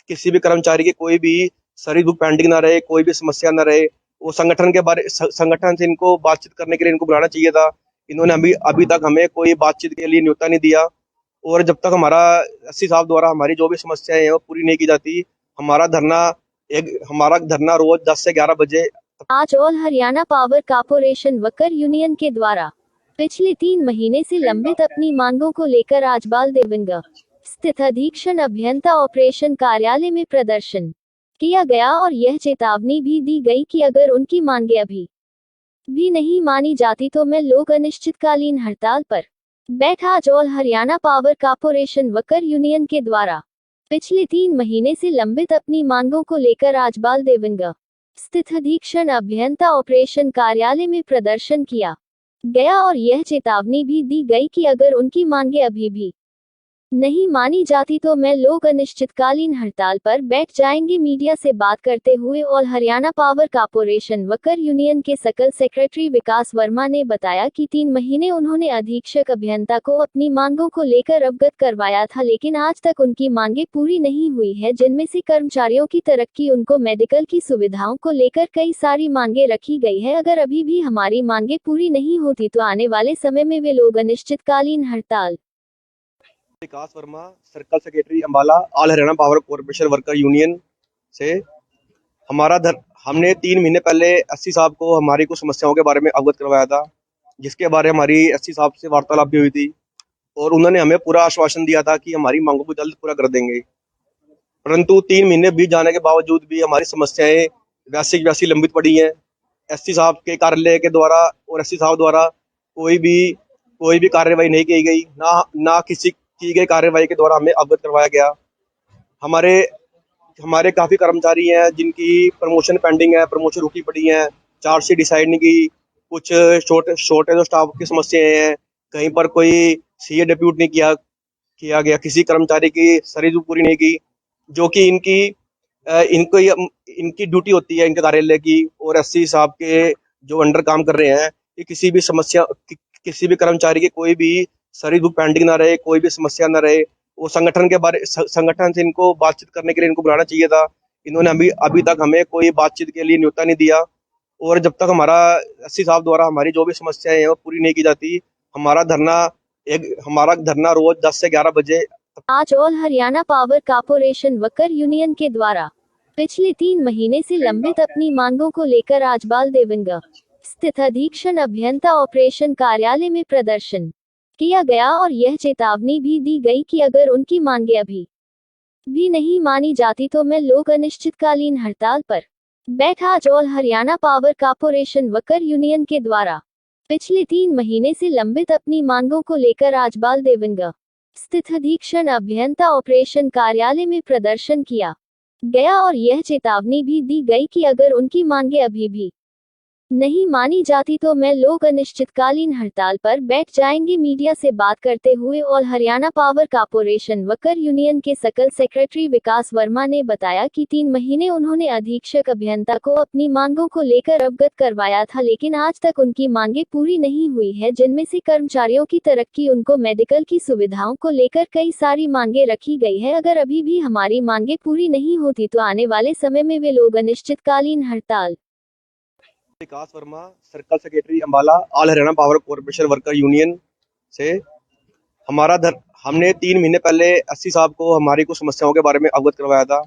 किसी भी कर्मचारी की कोई भी सर्विस बुक पेंडिंग ना रहे, कोई भी समस्या ना रहे। वो संगठन से इनको बातचीत करने के लिए इनको बुलाना चाहिए था। इन्होंने अभी तक हमें कोई बातचीत के लिए न्योता नहीं दिया। और जब तक एससी साहब द्वारा हमारी जो भी समस्याएं हैं वो पूरी नहीं की जाती, हमारा धरना रोज 10 से 11 बजे। आज all Haryana power corporation worker union के द्वारा पिछले 3 महीने से लंबित अपनी मांगों को लेकर आजबाल देवंगा स्थित अधीक्षण अभियंता ऑपरेशन कार्यालय में प्रदर्शन किया गया और यह चेतावनी भी दी गई कि अगर उनकी मांगे अभी भी नहीं मानी जाती तो मैं लोग अनिश्चितकालीन हड़ताल पर बैठ। आज all Haryana power corporation worker union के द्वारा पिछले 3 महीने से लंबित अपनी मांगों को लेकर आजबाल देवंगा स्थित अधीक्षण अभियंता ऑपरेशन कार्यालय में प्रदर्शन किया गया और यह चेतावनी भी दी गई कि अगर उनकी मांगे अभी भी नहीं मानी जाती तो मैं लोग अनिश्चितकालीन हड़ताल पर बैठ जाएंगे। मीडिया से बात करते हुए all Haryana power corporation worker union के सकल सेक्रेटरी विकास वर्मा ने बताया कि 3 महीने उन्होंने अधीक्षक अभियंता को अपनी मांगों को लेकर अवगत करवाया था, लेकिन आज तक उनकी मांगे पूरी नहीं हुई है, जिनमें से कर्मचारियों की तरक्की, उनको मेडिकल की सुविधाओं को लेकर कई सारी मांगे रखी गई है। अगर अभी भी हमारी मांगे पूरी नहीं होती तो आने वाले समय में वे लोग अनिश्चितकालीन हड़ताल। Vikas Verma, circle secretary Ambala, all Haryana power corporation worker union से हमने 3 महीने पहले एससी साहब को हमारी कुछ समस्याओं के बारे में अवगत करवाया था, जिसके बारे में हमारी एससी साहब से वार्तालाप भी हुई थी और उन्होंने हमें पूरा आश्वासन दिया था कि हमारी मांगों को जल्द पूरा कर देंगे। परंतु 3 महीने बीत जाने के बावजूद भी हमारी समस्याएं वैसी की वैसी लंबित पड़ी हैं। एससी साहब के कार्यालय के द्वारा और एससी साहब द्वारा कोई भी कार्रवाई नहीं की गई, ना किसी की गई कार्रवाई के द्वारा हमें अवगत करवाया गया। हमारे काफ़ी कर्मचारी हैं जिनकी प्रमोशन पेंडिंग है, प्रमोशन रुकी पड़ी है, चार्जशीट डिसाइड नहीं की, कुछ शॉर्टेज ऑफ स्टाफ की समस्याएं हैं, कहीं पर कोई सीए डिप्यूट नहीं किया गया, किसी कर्मचारी की सर्विस पूरी नहीं की, जो कि इनकी ड्यूटी होती है इनके कार्यालय की। और एससी साहब के जो अंडर काम कर रहे हैं, ये किसी भी कर्मचारी की कोई भी सर्विस बुक पेंडिंग ना रहे, कोई भी समस्या ना रहे। वो संगठन से इनको बातचीत करने के लिए इनको बुलाना चाहिए था। इन्होंने अभी तक हमें कोई बातचीत के लिए न्योता नहीं दिया। और जब तक एससी साहब द्वारा हमारी जो भी समस्याएं हैं वो पूरी नहीं की जाती, हमारा धरना रोज 10 से 11 बजे। आज all Haryana power corporation worker union के द्वारा पिछले 3 महीने से लंबित अपनी मांगों को लेकर आजबाल देवंगा स्थित अधीक्षण अभियंता ऑपरेशन कार्यालय में प्रदर्शन किया गया और यह चेतावनी भी दी गई कि अगर उनकी मांगे अभी भी नहीं मानी जाती तो मैं लोग अनिश्चितकालीन हड़ताल पर बैठ। आज all Haryana power corporation worker union के द्वारा पिछले 3 महीने से लंबित अपनी मांगों को लेकर आजबाल देवंगा स्थित अधीक्षण अभियंता ऑपरेशन कार्यालय में प्रदर्शन किया गया और यह चेतावनी भी दी गई कि अगर उनकी मांगे अभी भी नहीं मानी जाती तो मैं लोग अनिश्चितकालीन हड़ताल पर बैठ जाएंगे। मीडिया से बात करते हुए all Haryana power corporation worker union के सकल सेक्रेटरी विकास वर्मा ने बताया कि 3 महीने उन्होंने अधीक्षक अभियंता को अपनी मांगों को लेकर अवगत करवाया था, लेकिन आज तक उनकी मांगें पूरी नहीं हुई है, जिनमें से कर्मचारियों की तरक्की, उनको मेडिकल की सुविधाओं को लेकर कई सारी मांगें रखी गई है। अगर अभी भी हमारी मांगें पूरी नहीं होती तो आने वाले समय में वे लोग अनिश्चितकालीन हड़ताल। Vikas Verma, circle secretary Ambala, all Haryana power corporation worker union से हमने 3 महीने पहले एससी साहब को हमारी कुछ समस्याओं के बारे में अवगत करवाया था,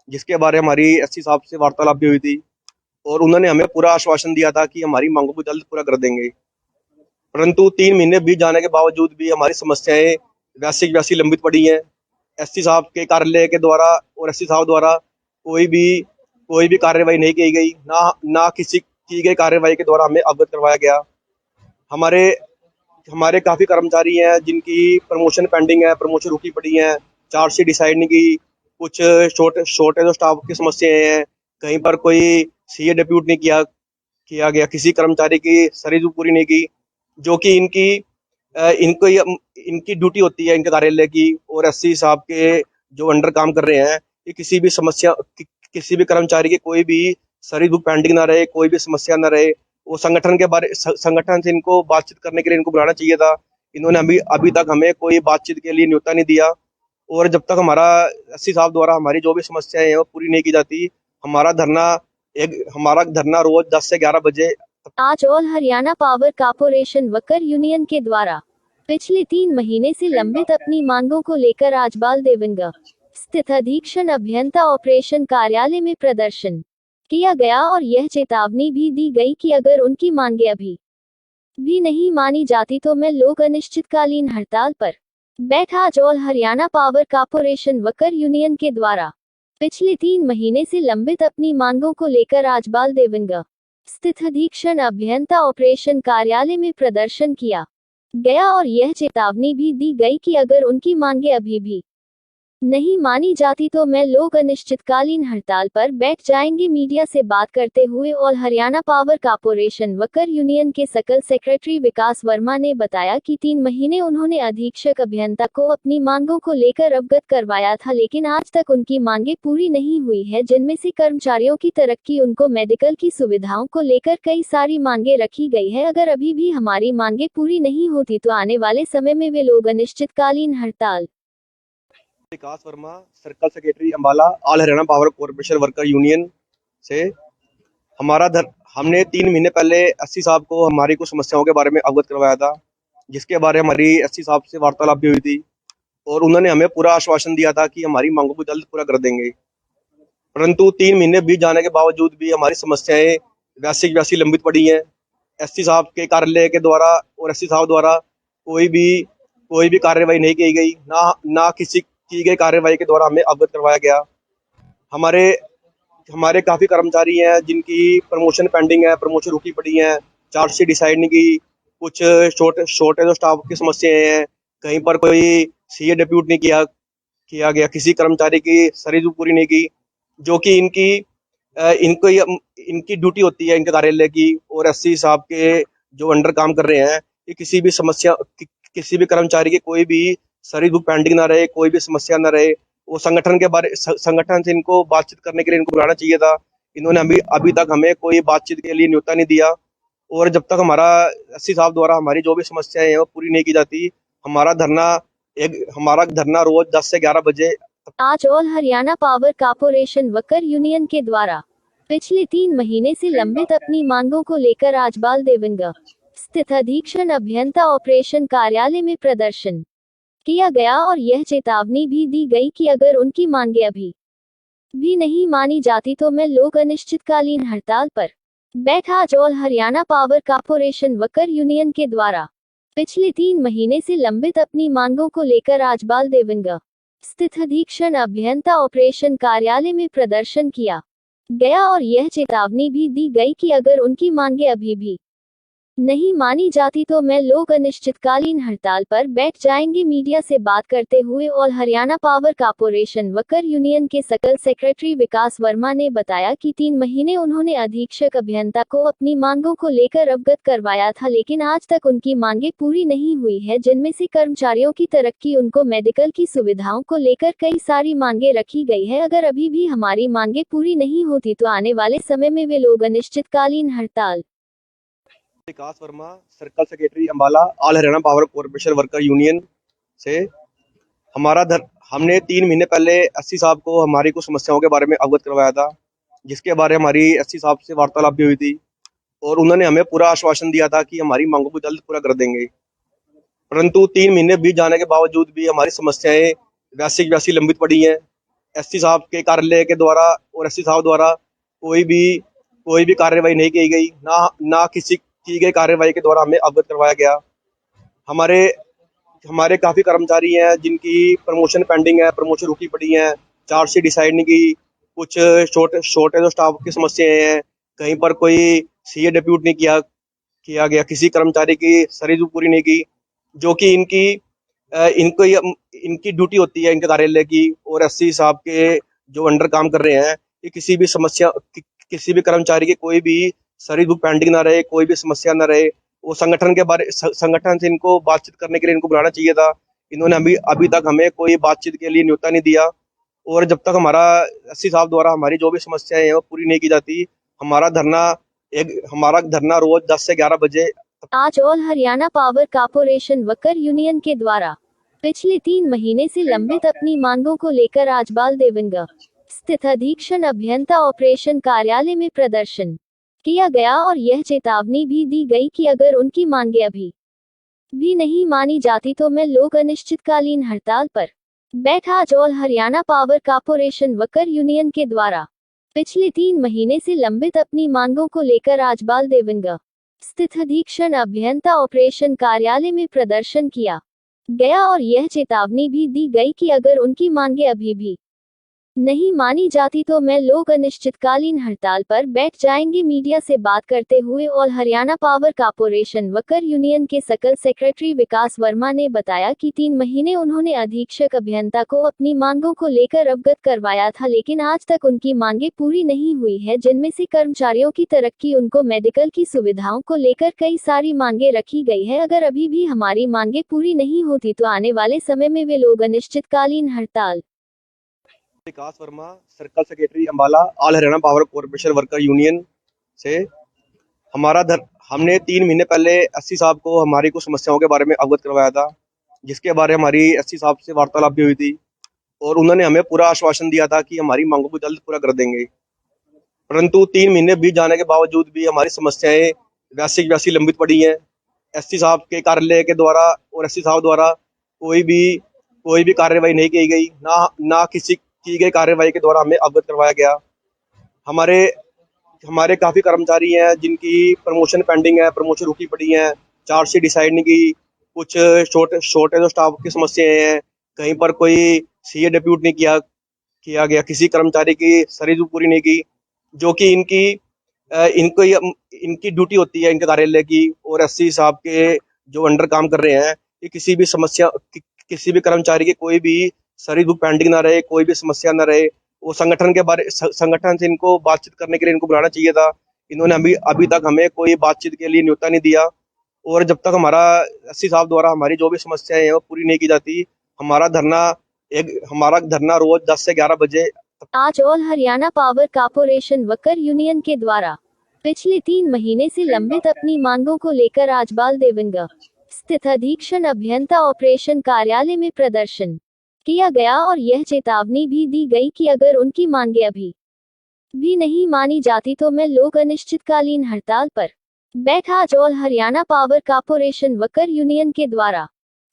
जिसके बारे में हमारी एससी साहब से वार्तालाप भी हुई थी और उन्होंने हमें पूरा आश्वासन दिया था कि हमारी मांगों को जल्द पूरा कर देंगे। परंतु 3 महीने बीत जाने के बावजूद भी हमारी समस्याएं वैसी की वैसी लंबित पड़ी हैं। एससी साहब के कार्यालय के द्वारा और एससी साहब द्वारा कोई भी कार्रवाई नहीं की गई, ना किसी की गई कार्रवाई के द्वारा हमें अवगत करवाया गया। हमारे हमारे काफ़ी कर्मचारी हैं जिनकी प्रमोशन पेंडिंग है, प्रमोशन रुकी पड़ी है, चार्जशीट डिसाइड नहीं की, कुछ शॉर्टेज ऑफ स्टाफ की समस्याएं हैं, कहीं पर कोई सीए डिप्यूट नहीं किया गया, किसी कर्मचारी की सर्विस पूरी नहीं की, जो कि इनको इनकी ड्यूटी होती है, इनके कार्यालय की और एससी साहब के जो अंडर काम कर रहे हैं, कि किसी भी कर्मचारी की कोई भी सर्विस बुक पेंडिंग ना रहे, कोई भी समस्या ना रहे। वो संगठन से इनको बातचीत करने के लिए इनको बुलाना चाहिए था। इन्होंने अभी तक हमें कोई बातचीत के लिए न्योता नहीं दिया और जब तक एससी साहब द्वारा हमारी जो भी समस्याएं हैं वो पूरी नहीं की जाती, हमारा धरना रोज 10 से 11 बजे। आज all Haryana power corporation worker union के द्वारा पिछले 3 महीने से लंबित अपनी मांगों को लेकर आजबाल देवंगा स्थित अधीक्षण अभियंता ऑपरेशन कार्यालय में प्रदर्शन किया गया और यह चेतावनी भी दी गई कि अगर उनकी मांगें अभी भी नहीं मानी जाती तो मैं लोग अनिश्चितकालीन हड़ताल पर बैठ। आज all Haryana power corporation worker union के द्वारा पिछले 3 महीने से लंबित अपनी मांगों को लेकर आजबाल देवंगा स्थित अधीक्षण अभियंता ऑपरेशन कार्यालय में प्रदर्शन किया गया और यह चेतावनी भी दी गई कि अगर उनकी मांगें अभी भी नहीं मानी जाती तो मैं लोग अनिश्चितकालीन हड़ताल पर बैठ जाएंगे। मीडिया से बात करते हुए all Haryana power corporation worker union के सकल सेक्रेटरी विकास वर्मा ने बताया कि 3 महीने उन्होंने अधीक्षक अभियंता को अपनी मांगों को लेकर अवगत करवाया था, लेकिन आज तक उनकी मांगें पूरी नहीं हुई है, जिनमें से कर्मचारियों की तरक्की, उनको मेडिकल की सुविधाओं को लेकर कई सारी मांगें रखी गई है। अगर अभी भी हमारी मांगें पूरी नहीं होती तो आने वाले समय में वे लोग अनिश्चितकालीन हड़ताल। Vikas Verma, circle secretary Ambala, all Haryana power corporation worker union से हमने 3 महीने पहले एससी साहब को हमारी कुछ समस्याओं के बारे में अवगत करवाया था, जिसके बारे में हमारी एससी साहब से वार्तालाप भी हुई थी और उन्होंने हमें पूरा आश्वासन दिया था कि हमारी मांगों को जल्द पूरा कर देंगे। परंतु 3 महीने बीत जाने के बावजूद भी हमारी समस्याएं वैसी की वैसी लंबित पड़ी हैं। एससी साहब के कार्यालय के द्वारा और एससी साहब द्वारा कोई भी कार्रवाई नहीं की गई, ना किसी की गई कार्रवाई के द्वारा हमें अवगत करवाया गया। हमारे काफ़ी कर्मचारी हैं जिनकी प्रमोशन पेंडिंग है, प्रमोशन रुकी पड़ी है, चार्जशीट डिसाइड नहीं की, कुछ शॉर्टेज ऑफ स्टाफ की समस्याएं हैं, कहीं पर कोई सीए डिप्यूट नहीं किया गया, किसी कर्मचारी की सर्विस पूरी नहीं की, जो कि इनकी ड्यूटी होती है, इनके कार्यालय की और एससी साहब के जो अंडर काम कर रहे हैं, कि किसी भी कर्मचारी की कोई भी सर्विस बुक पेंडिंग ना रहे, कोई भी समस्या ना रहे। वो संगठन से इनको बातचीत करने के लिए इनको बुलाना चाहिए था। इन्होंने अभी तक हमें कोई बातचीत के लिए न्योता नहीं दिया और जब तक एससी साहब द्वारा हमारी जो भी समस्याएं हैं वो पूरी नहीं की जाती, हमारा धरना रोज 10 से 11 बजे। आज all Haryana power corporation worker union के द्वारा पिछले 3 महीने से लंबित अपनी मांगों को लेकर आजबाल देवंगा स्थित अधीक्षण अभियंता ऑपरेशन कार्यालय में प्रदर्शन किया गया और यह चेतावनी भी दी गई कि अगर उनकी मांगें अभी भी नहीं मानी जाती तो मैं लोग अनिश्चितकालीन हड़ताल पर बैठ। आज all Haryana power corporation worker union के द्वारा पिछले 3 महीने से लंबित अपनी मांगों को लेकर आजबाल देवंगा स्थित अधीक्षण अभियंता ऑपरेशन कार्यालय में प्रदर्शन किया गया और यह चेतावनी भी दी गई कि अगर उनकी मांगें अभी भी नहीं मानी जाती तो मैं लोग अनिश्चितकालीन हड़ताल पर बैठ जाएंगे। मीडिया से बात करते हुए all Haryana power corporation worker union के सकल सेक्रेटरी विकास वर्मा ने बताया कि 3 महीने उन्होंने अधीक्षक अभियंता को अपनी मांगों को लेकर अवगत करवाया था, लेकिन आज तक उनकी मांगे पूरी नहीं हुई है, जिनमें से कर्मचारियों की तरक्की, उनको मेडिकल की सुविधाओं को लेकर कई सारी मांगे रखी गई है। अगर अभी भी हमारी मांगे पूरी नहीं होती तो आने वाले समय में वे लोग अनिश्चितकालीन हड़ताल। Vikas Verma, circle secretary Ambala, all Haryana power corporation worker union से हमने 3 महीने पहले एससी साहब को हमारी कुछ समस्याओं के बारे में अवगत करवाया था, जिसके बारे में हमारी एससी साहब से वार्तालाप भी हुई थी और उन्होंने हमें पूरा आश्वासन दिया था कि हमारी मांगों को जल्द पूरा कर देंगे। परंतु 3 महीने बीत जाने के बावजूद भी हमारी समस्याएं वैसी की वैसी लंबित पड़ी हैं। एससी साहब के कार्यालय के द्वारा और एससी साहब द्वारा कोई भी कार्रवाई नहीं की गई, ना किसी की गई कार्रवाई के द्वारा हमें अवगत करवाया गया। हमारे हमारे काफ़ी कर्मचारी हैं जिनकी प्रमोशन पेंडिंग है, प्रमोशन रुकी पड़ी है, चार्जशीट डिसाइड नहीं की, कुछ शॉर्टेज ऑफ स्टाफ की समस्याएं हैं, कहीं पर कोई सीए डिप्यूट नहीं किया किया गया, किसी कर्मचारी की सर्विस पूरी नहीं की, जो कि इनको इनकी ड्यूटी होती है इनके कार्यालय की। और एससी साहब के जो अंडर काम कर रहे हैं, ये किसी भी कर्मचारी की कोई भी सर्विस बुक पेंडिंग ना रहे, कोई भी समस्या ना रहे। वो संगठन से इनको बातचीत करने के लिए इनको बुलाना चाहिए था। इन्होंने अभी तक हमें कोई बातचीत के लिए न्योता नहीं दिया। और जब तक एससी साहब द्वारा हमारी जो भी समस्याएं हैं वो पूरी नहीं की जाती, हमारा धरना रोज 10 से 11 बजे। आज all Haryana power corporation worker union के द्वारा पिछले 3 महीने से लंबित अपनी मांगों को लेकर आजबाल देवंगा स्थित अधीक्षण अभियंता ऑपरेशन कार्यालय में प्रदर्शन किया गया और यह चेतावनी भी दी गई कि अगर उनकी मांगे अभी भी नहीं मानी जाती तो मैं लोग अनिश्चितकालीन हड़ताल पर बैठा। आज all Haryana power corporation worker union के द्वारा पिछले 3 महीने से लंबित अपनी मांगों को लेकर आजबाल देवंगा स्थित अधीक्षण अभियंता ऑपरेशन कार्यालय में प्रदर्शन किया गया और यह चेतावनी भी दी गई कि अगर उनकी मांगे अभी भी नहीं मानी जाती तो मैं लोग अनिश्चितकालीन हड़ताल पर बैठ जाएंगे। मीडिया से बात करते हुए all Haryana power corporation worker union के सकल सेक्रेटरी विकास वर्मा ने बताया कि 3 महीने उन्होंने अधीक्षक अभियंता को अपनी मांगों को लेकर अवगत करवाया था, लेकिन आज तक उनकी मांगे पूरी नहीं हुई है, जिनमें से कर्मचारियों की तरक्की, उनको मेडिकल की सुविधाओं को लेकर कई सारी मांगे रखी गई है। अगर अभी भी हमारी मांगे पूरी नहीं होती तो आने वाले समय में वे लोग अनिश्चितकालीन हड़ताल। Vikas Verma, circle secretary Ambala, all Haryana power corporation worker union से हमने 3 महीने पहले एससी साहब को हमारी कुछ समस्याओं के बारे में अवगत करवाया था, जिसके बारे में हमारी एससी साहब से वार्तालाप भी हुई थी और उन्होंने हमें पूरा आश्वासन दिया था कि हमारी मांगों को जल्द पूरा कर देंगे। परंतु 3 महीने बीत जाने के बावजूद भी हमारी समस्याएं वैसी की वैसी लंबित पड़ी हैं। एससी साहब के कार्यालय के द्वारा और एससी साहब द्वारा कोई भी कार्रवाई नहीं की गई, ना किसी की गई कार्रवाई के द्वारा हमें अवगत करवाया गया। हमारे काफ़ी कर्मचारी हैं जिनकी प्रमोशन पेंडिंग है, प्रमोशन रुकी पड़ी है, चार्जशीट डिसाइड नहीं की, कुछ शॉर्टेज ऑफ स्टाफ की समस्याएं हैं, कहीं पर कोई सीए डिप्यूट नहीं किया गया, किसी कर्मचारी की सर्विस पूरी नहीं की, जो कि इनकी ड्यूटी होती है इनके कार्यालय की। और एससी साहब के जो अंडर काम कर रहे हैं, ये किसी भी कर्मचारी की कोई भी सर्विस बुक पेंडिंग ना रहे, कोई भी समस्या ना रहे। वो संगठन से इनको बातचीत करने के लिए इनको बुलाना चाहिए था। इन्होंने अभी तक हमें कोई बातचीत के लिए न्योता नहीं दिया। और जब तक एससी साहब द्वारा हमारी जो भी समस्याएं हैं वो पूरी नहीं की जाती, हमारा धरना रोज 10 से 11 बजे। आज all Haryana power corporation worker union के द्वारा पिछले 3 महीने से लंबित अपनी मांगों को लेकर आजबाल देवंगा स्थित अधीक्षण अभियंता ऑपरेशन कार्यालय में प्रदर्शन किया गया और यह चेतावनी भी दी गई कि अगर उनकी मांगे अभी भी नहीं मानी जाती तो मैं लोग अनिश्चितकालीन हड़ताल पर बैठा। आज all Haryana power corporation worker union के द्वारा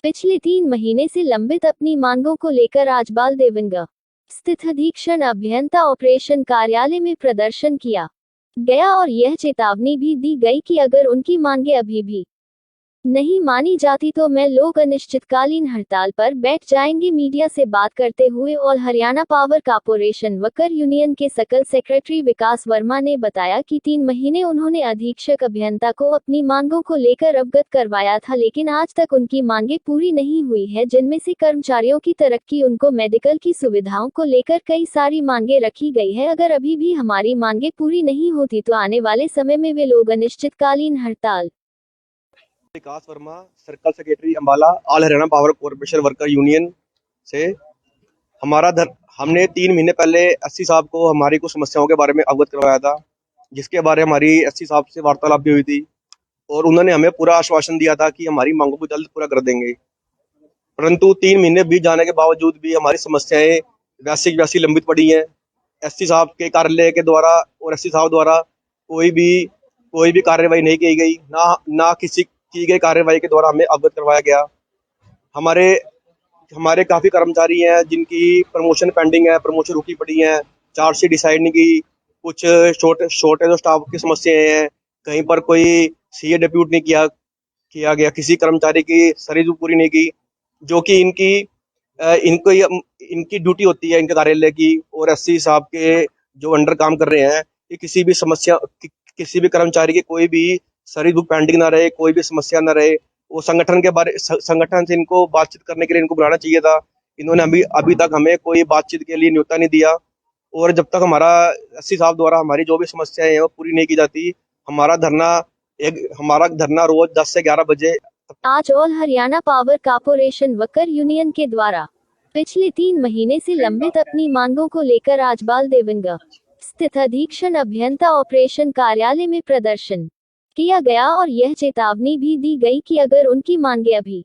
पिछले 3 महीने से लंबित अपनी मांगों को लेकर आजबाल देवंगा स्थित अधीक्षण अभियंता ऑपरेशन कार्यालय में प्रदर्शन किया गया और यह चेतावनी भी दी गई कि अगर उनकी मांगे अभी भी नहीं मानी जाती तो मैं लोग अनिश्चितकालीन हड़ताल पर बैठ जाएंगे। मीडिया से बात करते हुए all Haryana power corporation worker union के सकल सेक्रेटरी विकास वर्मा ने बताया कि 3 महीने उन्होंने अधीक्षक अभियंता को अपनी मांगों को लेकर अवगत करवाया था, लेकिन आज तक उनकी मांगें पूरी नहीं हुई है, जिनमें से कर्मचारियों की तरक्की, उनको मेडिकल की सुविधाओं को लेकर कई सारी मांगे रखी गई है। अगर अभी भी हमारी मांगे पूरी नहीं होती तो आने वाले समय में वे लोग अनिश्चितकालीन हड़ताल। Vikas Verma, circle secretary Ambala, all Haryana power corporation worker union से हमने 3 महीने पहले एससी साहब को हमारी कुछ समस्याओं के बारे में अवगत करवाया था, जिसके बारे में हमारी एससी साहब से वार्तालाप भी हुई थी और उन्होंने हमें पूरा आश्वासन दिया था कि हमारी मांगों को जल्द पूरा कर देंगे। परंतु 3 महीने बीत जाने के बावजूद भी हमारी समस्याएं वैसी की वैसी लंबित पड़ी हैं। एससी साहब के कार्यालय के द्वारा और एससी साहब द्वारा कोई भी कार्रवाई नहीं की गई, ना किसी की गई कार्रवाई के द्वारा हमें अवगत करवाया गया। हमारे हमारे काफ़ी कर्मचारी हैं जिनकी प्रमोशन पेंडिंग है, प्रमोशन रुकी पड़ी है, चार्जशीट डिसाइड नहीं की, कुछ शॉर्टेज ऑफ स्टाफ की समस्याएं हैं, कहीं पर कोई सीए डिप्यूट नहीं किया किया गया, किसी कर्मचारी की सर्विस पूरी नहीं की, जो कि इनको इनकी ड्यूटी होती है इनके कार्यालय की। और एससी साहब के जो अंडर काम कर रहे हैं, ये किसी भी कर्मचारी की कोई भी सर्विस बुक पेंडिंग ना रहे, कोई भी समस्या ना रहे। वो संगठन से इनको बातचीत करने के लिए इनको बुलाना चाहिए था। इन्होंने अभी तक हमें कोई बातचीत के लिए न्योता नहीं दिया। और जब तक एससी साहब द्वारा हमारी जो भी समस्याएं हैं वो पूरी नहीं की जाती, हमारा धरना रोज 10 से 11 बजे। आज all Haryana power corporation worker union के द्वारा पिछले 3 महीने से लंबित अपनी मांगों को लेकर आजबाल देवंगा स्थित अधीक्षण अभियंता ऑपरेशन कार्यालय में प्रदर्शन किया गया और यह चेतावनी भी दी गई कि अगर उनकी मांगे अभी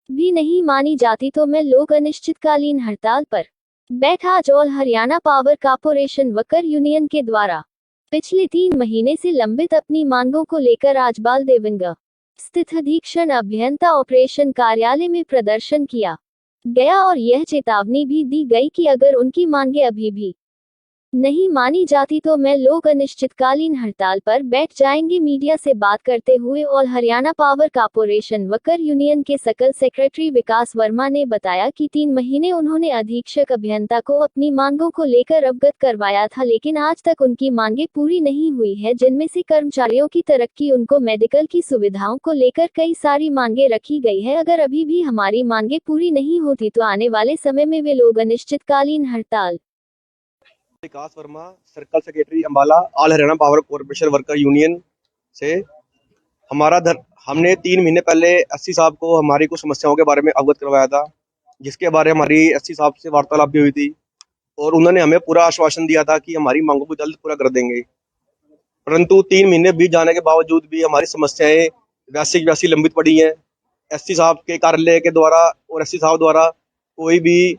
भी नहीं मानी जाती तो मैं लोग अनिश्चितकालीन हड़ताल पर बैठ। आज all Haryana power corporation worker union के द्वारा पिछले 3 महीने से लंबित अपनी मांगों को लेकर आजबाल देवंगा स्थित अधीक्षण अभियंता ऑपरेशन कार्यालय में प्रदर्शन किया गया और यह चेतावनी भी दी गई कि अगर उनकी मांगे अभी भी नहीं मानी जाती तो मैं लोग अनिश्चितकालीन हड़ताल पर बैठ जाएंगे। मीडिया से बात करते हुए all Haryana power corporation worker union के सकल सेक्रेटरी विकास वर्मा ने बताया कि 3 महीने उन्होंने अधीक्षक अभियंता को अपनी मांगों को लेकर अवगत करवाया था, लेकिन आज तक उनकी मांगे पूरी नहीं हुई है, जिनमें से कर्मचारियों की तरक्की, उनको मेडिकल की सुविधाओं को लेकर कई सारी मांगे रखी गई है। अगर अभी भी हमारी मांगे पूरी नहीं होती तो आने वाले समय में वे लोग अनिश्चितकालीन हड़ताल। Vikas Verma, circle secretary Ambala, all Haryana power corporation worker union से हमने 3 महीने पहले एससी साहब को हमारी कुछ समस्याओं के बारे में अवगत करवाया था, जिसके बारे में हमारी एससी साहब से वार्तालाप भी हुई थी और उन्होंने हमें पूरा आश्वासन दिया था कि हमारी मांगों को जल्द पूरा कर देंगे। परंतु 3 महीने बीत जाने के बावजूद भी हमारी समस्याएं वैसी की वैसी लंबित पड़ी हैं। एससी साहब के कार्यालय के द्वारा और एससी साहब द्वारा कोई भी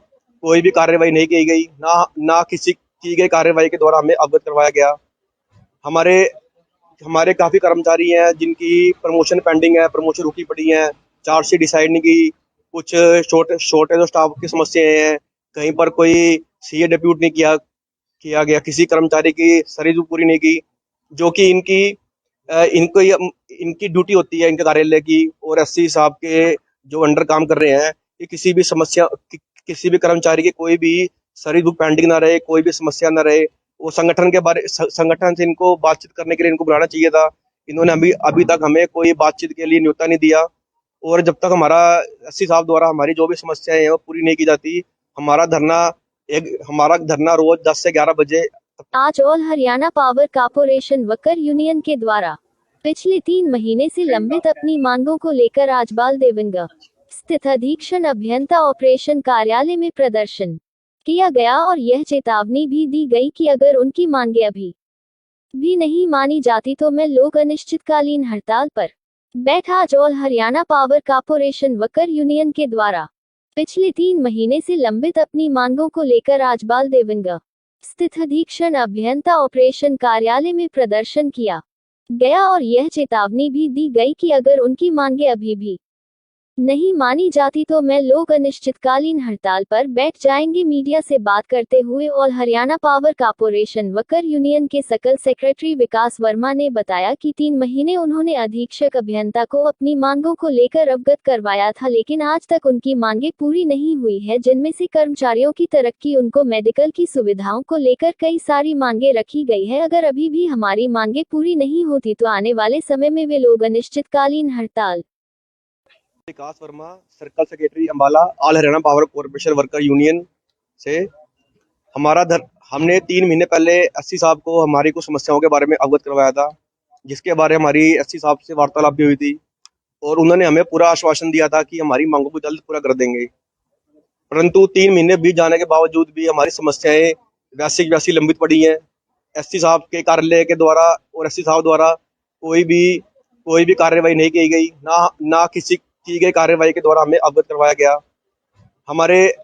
कार्रवाई नहीं की गई, ना किसी की गई कार्रवाई के द्वारा हमें अवगत करवाया गया। हमारे हमारे काफ़ी कर्मचारी हैं जिनकी प्रमोशन पेंडिंग है, प्रमोशन रुकी पड़ी है, चार्जशीट डिसाइड नहीं की, कुछ शॉर्टेज ऑफ स्टाफ की समस्याएं हैं, कहीं पर कोई सीए डिप्यूट नहीं किया गया, किसी कर्मचारी की सर्विस पूरी नहीं की, जो कि इनकी ड्यूटी होती है इनके कार्यालय की। और एससी साहब के जो अंडर काम कर रहे हैं, ये किसी भी कर्मचारी की कोई भी सर्विस बुक पेंडिंग ना रहे, कोई भी समस्या ना रहे। वो संगठन से इनको बातचीत करने के लिए इनको बुलाना चाहिए था। इन्होंने अभी तक हमें कोई बातचीत के लिए न्योता नहीं दिया। और जब तक एससी साहब द्वारा हमारी जो भी समस्याएं हैं वो पूरी नहीं की जाती, हमारा धरना रोज 10 से 11 बजे। आज all Haryana power corporation worker union के द्वारा पिछले 3 महीने से लंबित अपनी मांगों को लेकर आजबाल देवंगा स्थित अधीक्षण अभियंता ऑपरेशन कार्यालय में प्रदर्शन किया गया और यह चेतावनी भी दी गई कि अगर उनकी मांगे अभी भी नहीं मानी जाती तो मैं लोग अनिश्चितकालीन हड़ताल पर बैठ। आज all Haryana power corporation worker union के द्वारा पिछले 3 महीने से लंबित अपनी मांगों को लेकर आजबाल देवंगा स्थित अधीक्षण अभियंता ऑपरेशन कार्यालय में प्रदर्शन किया गया और यह चेतावनी भी दी गई कि अगर उनकी मांगे अभी भी नहीं मानी जाती तो मैं लोग अनिश्चितकालीन हड़ताल पर बैठ जाएंगे। मीडिया से बात करते हुए all Haryana power corporation worker union के सकल सेक्रेटरी विकास वर्मा ने बताया कि 3 महीने उन्होंने अधीक्षक अभियंता को अपनी मांगों को लेकर अवगत करवाया था, लेकिन आज तक उनकी मांगे पूरी नहीं हुई है, जिनमें से कर्मचारियों की तरक्की, उनको मेडिकल की सुविधाओं को लेकर कई सारी मांगे रखी गई है। अगर अभी भी हमारी मांगे पूरी नहीं होती तो आने वाले समय में वे लोग अनिश्चितकालीन हड़ताल। Vikas Verma, circle secretary Ambala, all Haryana power corporation worker union से हमने 3 महीने पहले एससी साहब को हमारी कुछ समस्याओं के बारे में अवगत करवाया था, जिसके बारे में हमारी एससी साहब से वार्तालाप भी हुई थी और उन्होंने हमें पूरा आश्वासन दिया था कि हमारी मांगों को जल्द पूरा कर देंगे। परंतु 3 महीने बीत जाने के बावजूद भी हमारी समस्याएं वैसी की वैसी लंबित पड़ी हैं। एससी साहब के कार्यालय के द्वारा और एससी साहब द्वारा कोई भी कार्रवाई नहीं की गई, ना किसी की गई कार्रवाई के द्वारा हमें अवगत करवाया गया। हमारे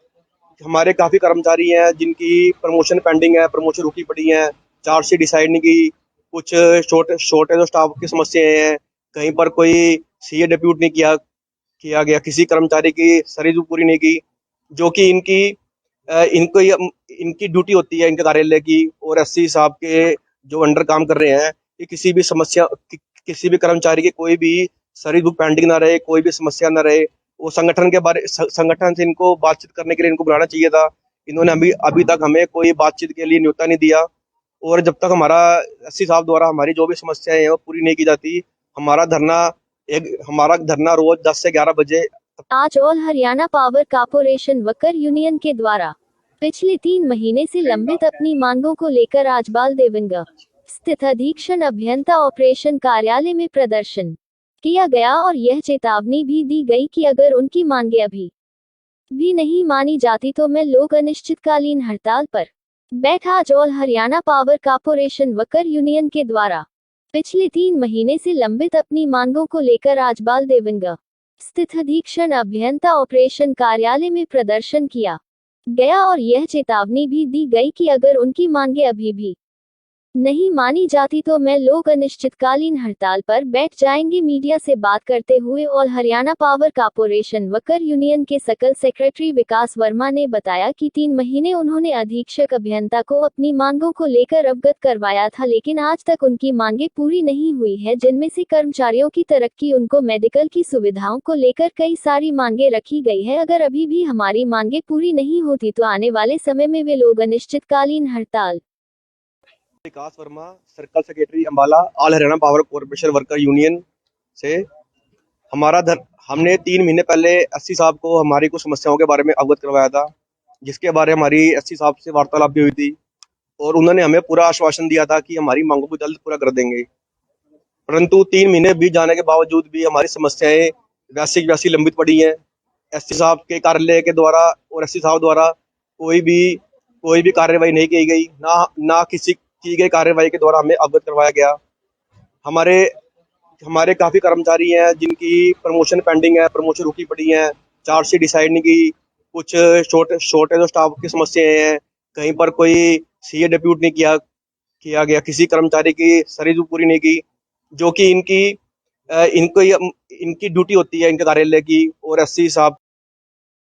हमारे काफ़ी कर्मचारी हैं जिनकी प्रमोशन पेंडिंग है, प्रमोशन रुकी पड़ी है, चार्जशीट डिसाइड नहीं की, कुछ शॉर्टेज ऑफ स्टाफ की समस्याएं हैं, कहीं पर कोई सीए डिप्यूट नहीं किया गया, किसी कर्मचारी की सर्विस पूरी नहीं की, जो कि इनकी ड्यूटी होती है इनके कार्यालय की। और एससी साहब के जो अंडर काम कर रहे हैं कि किसी भी कर्मचारी की कोई भी सर्विस बुक पेंडिंग ना रहे, कोई भी समस्या ना रहे। वो संगठन से इनको बातचीत करने के लिए इनको बुलाना चाहिए था। इन्होंने अभी तक हमें कोई बातचीत के लिए न्योता नहीं दिया और जब तक एससी साहब द्वारा हमारी जो भी समस्याएं हैं वो पूरी नहीं की जाती, हमारा धरना रोज 10 से 11 बजे। आज all Haryana power corporation worker union के द्वारा पिछले 3 महीने से लंबित अपनी मांगों को लेकर आज बाल देवनगा स्थित अधीक्षण अभियंता ऑपरेशन कार्यालय में प्रदर्शन किया गया और यह चेतावनी भी दी गई कि अगर उनकी मांगे अभी भी नहीं मानी जाती तो मैं लोग अनिश्चितकालीन हड़ताल पर बैठ। आज all Haryana power corporation worker union के द्वारा पिछले 3 महीने से लंबित अपनी मांगों को लेकर आज बाल देवनगा स्थित अधीक्षण अभियंता ऑपरेशन कार्यालय में प्रदर्शन किया गया और यह चेतावनी भी दी गई कि अगर उनकी मांगे अभी भी नहीं मानी जाती तो मैं लोग अनिश्चितकालीन हड़ताल पर बैठ जाएंगे। मीडिया से बात करते हुए all Haryana power corporation worker union के सकल सेक्रेटरी विकास वर्मा ने बताया कि 3 महीने उन्होंने अधीक्षक अभियंता को अपनी मांगों को लेकर अवगत करवाया था, लेकिन आज तक उनकी मांगे पूरी नहीं हुई है, जिनमें से कर्मचारियों की तरक्की, उनको मेडिकल की सुविधाओं को लेकर कई सारी मांगे रखी गई है। अगर अभी भी हमारी मांगे पूरी नहीं होती तो आने वाले समय में वे लोग अनिश्चितकालीन हड़ताल। Vikas Verma, circle secretary Ambala, all Haryana power corporation worker union से हमने 3 महीने पहले एससी साहब को हमारी कुछ समस्याओं के बारे में अवगत करवाया था, जिसके बारे में हमारी एससी साहब से वार्तालाप भी हुई थी और उन्होंने हमें पूरा आश्वासन दिया था कि हमारी मांगों को जल्द पूरा कर देंगे। परंतु 3 महीने बीत जाने के बावजूद भी हमारी समस्याएं वैसी की वैसी लंबित पड़ी हैं। एससी साहब के कार्यालय के द्वारा और एससी साहब द्वारा कोई भी कार्रवाई नहीं की गई, ना किसी की गई कार्रवाई के द्वारा हमें अवगत करवाया गया। हमारे काफ़ी कर्मचारी हैं जिनकी प्रमोशन पेंडिंग है, प्रमोशन रुकी पड़ी है, चार्जशीट डिसाइड नहीं की, कुछ शॉर्टेज ऑफ स्टाफ की समस्याएं हैं, कहीं पर कोई सीए डिप्यूट नहीं किया गया, किसी कर्मचारी की सर्विस पूरी नहीं की, जो कि इनकी ड्यूटी होती है इनके कार्यालय की। और एससी साहब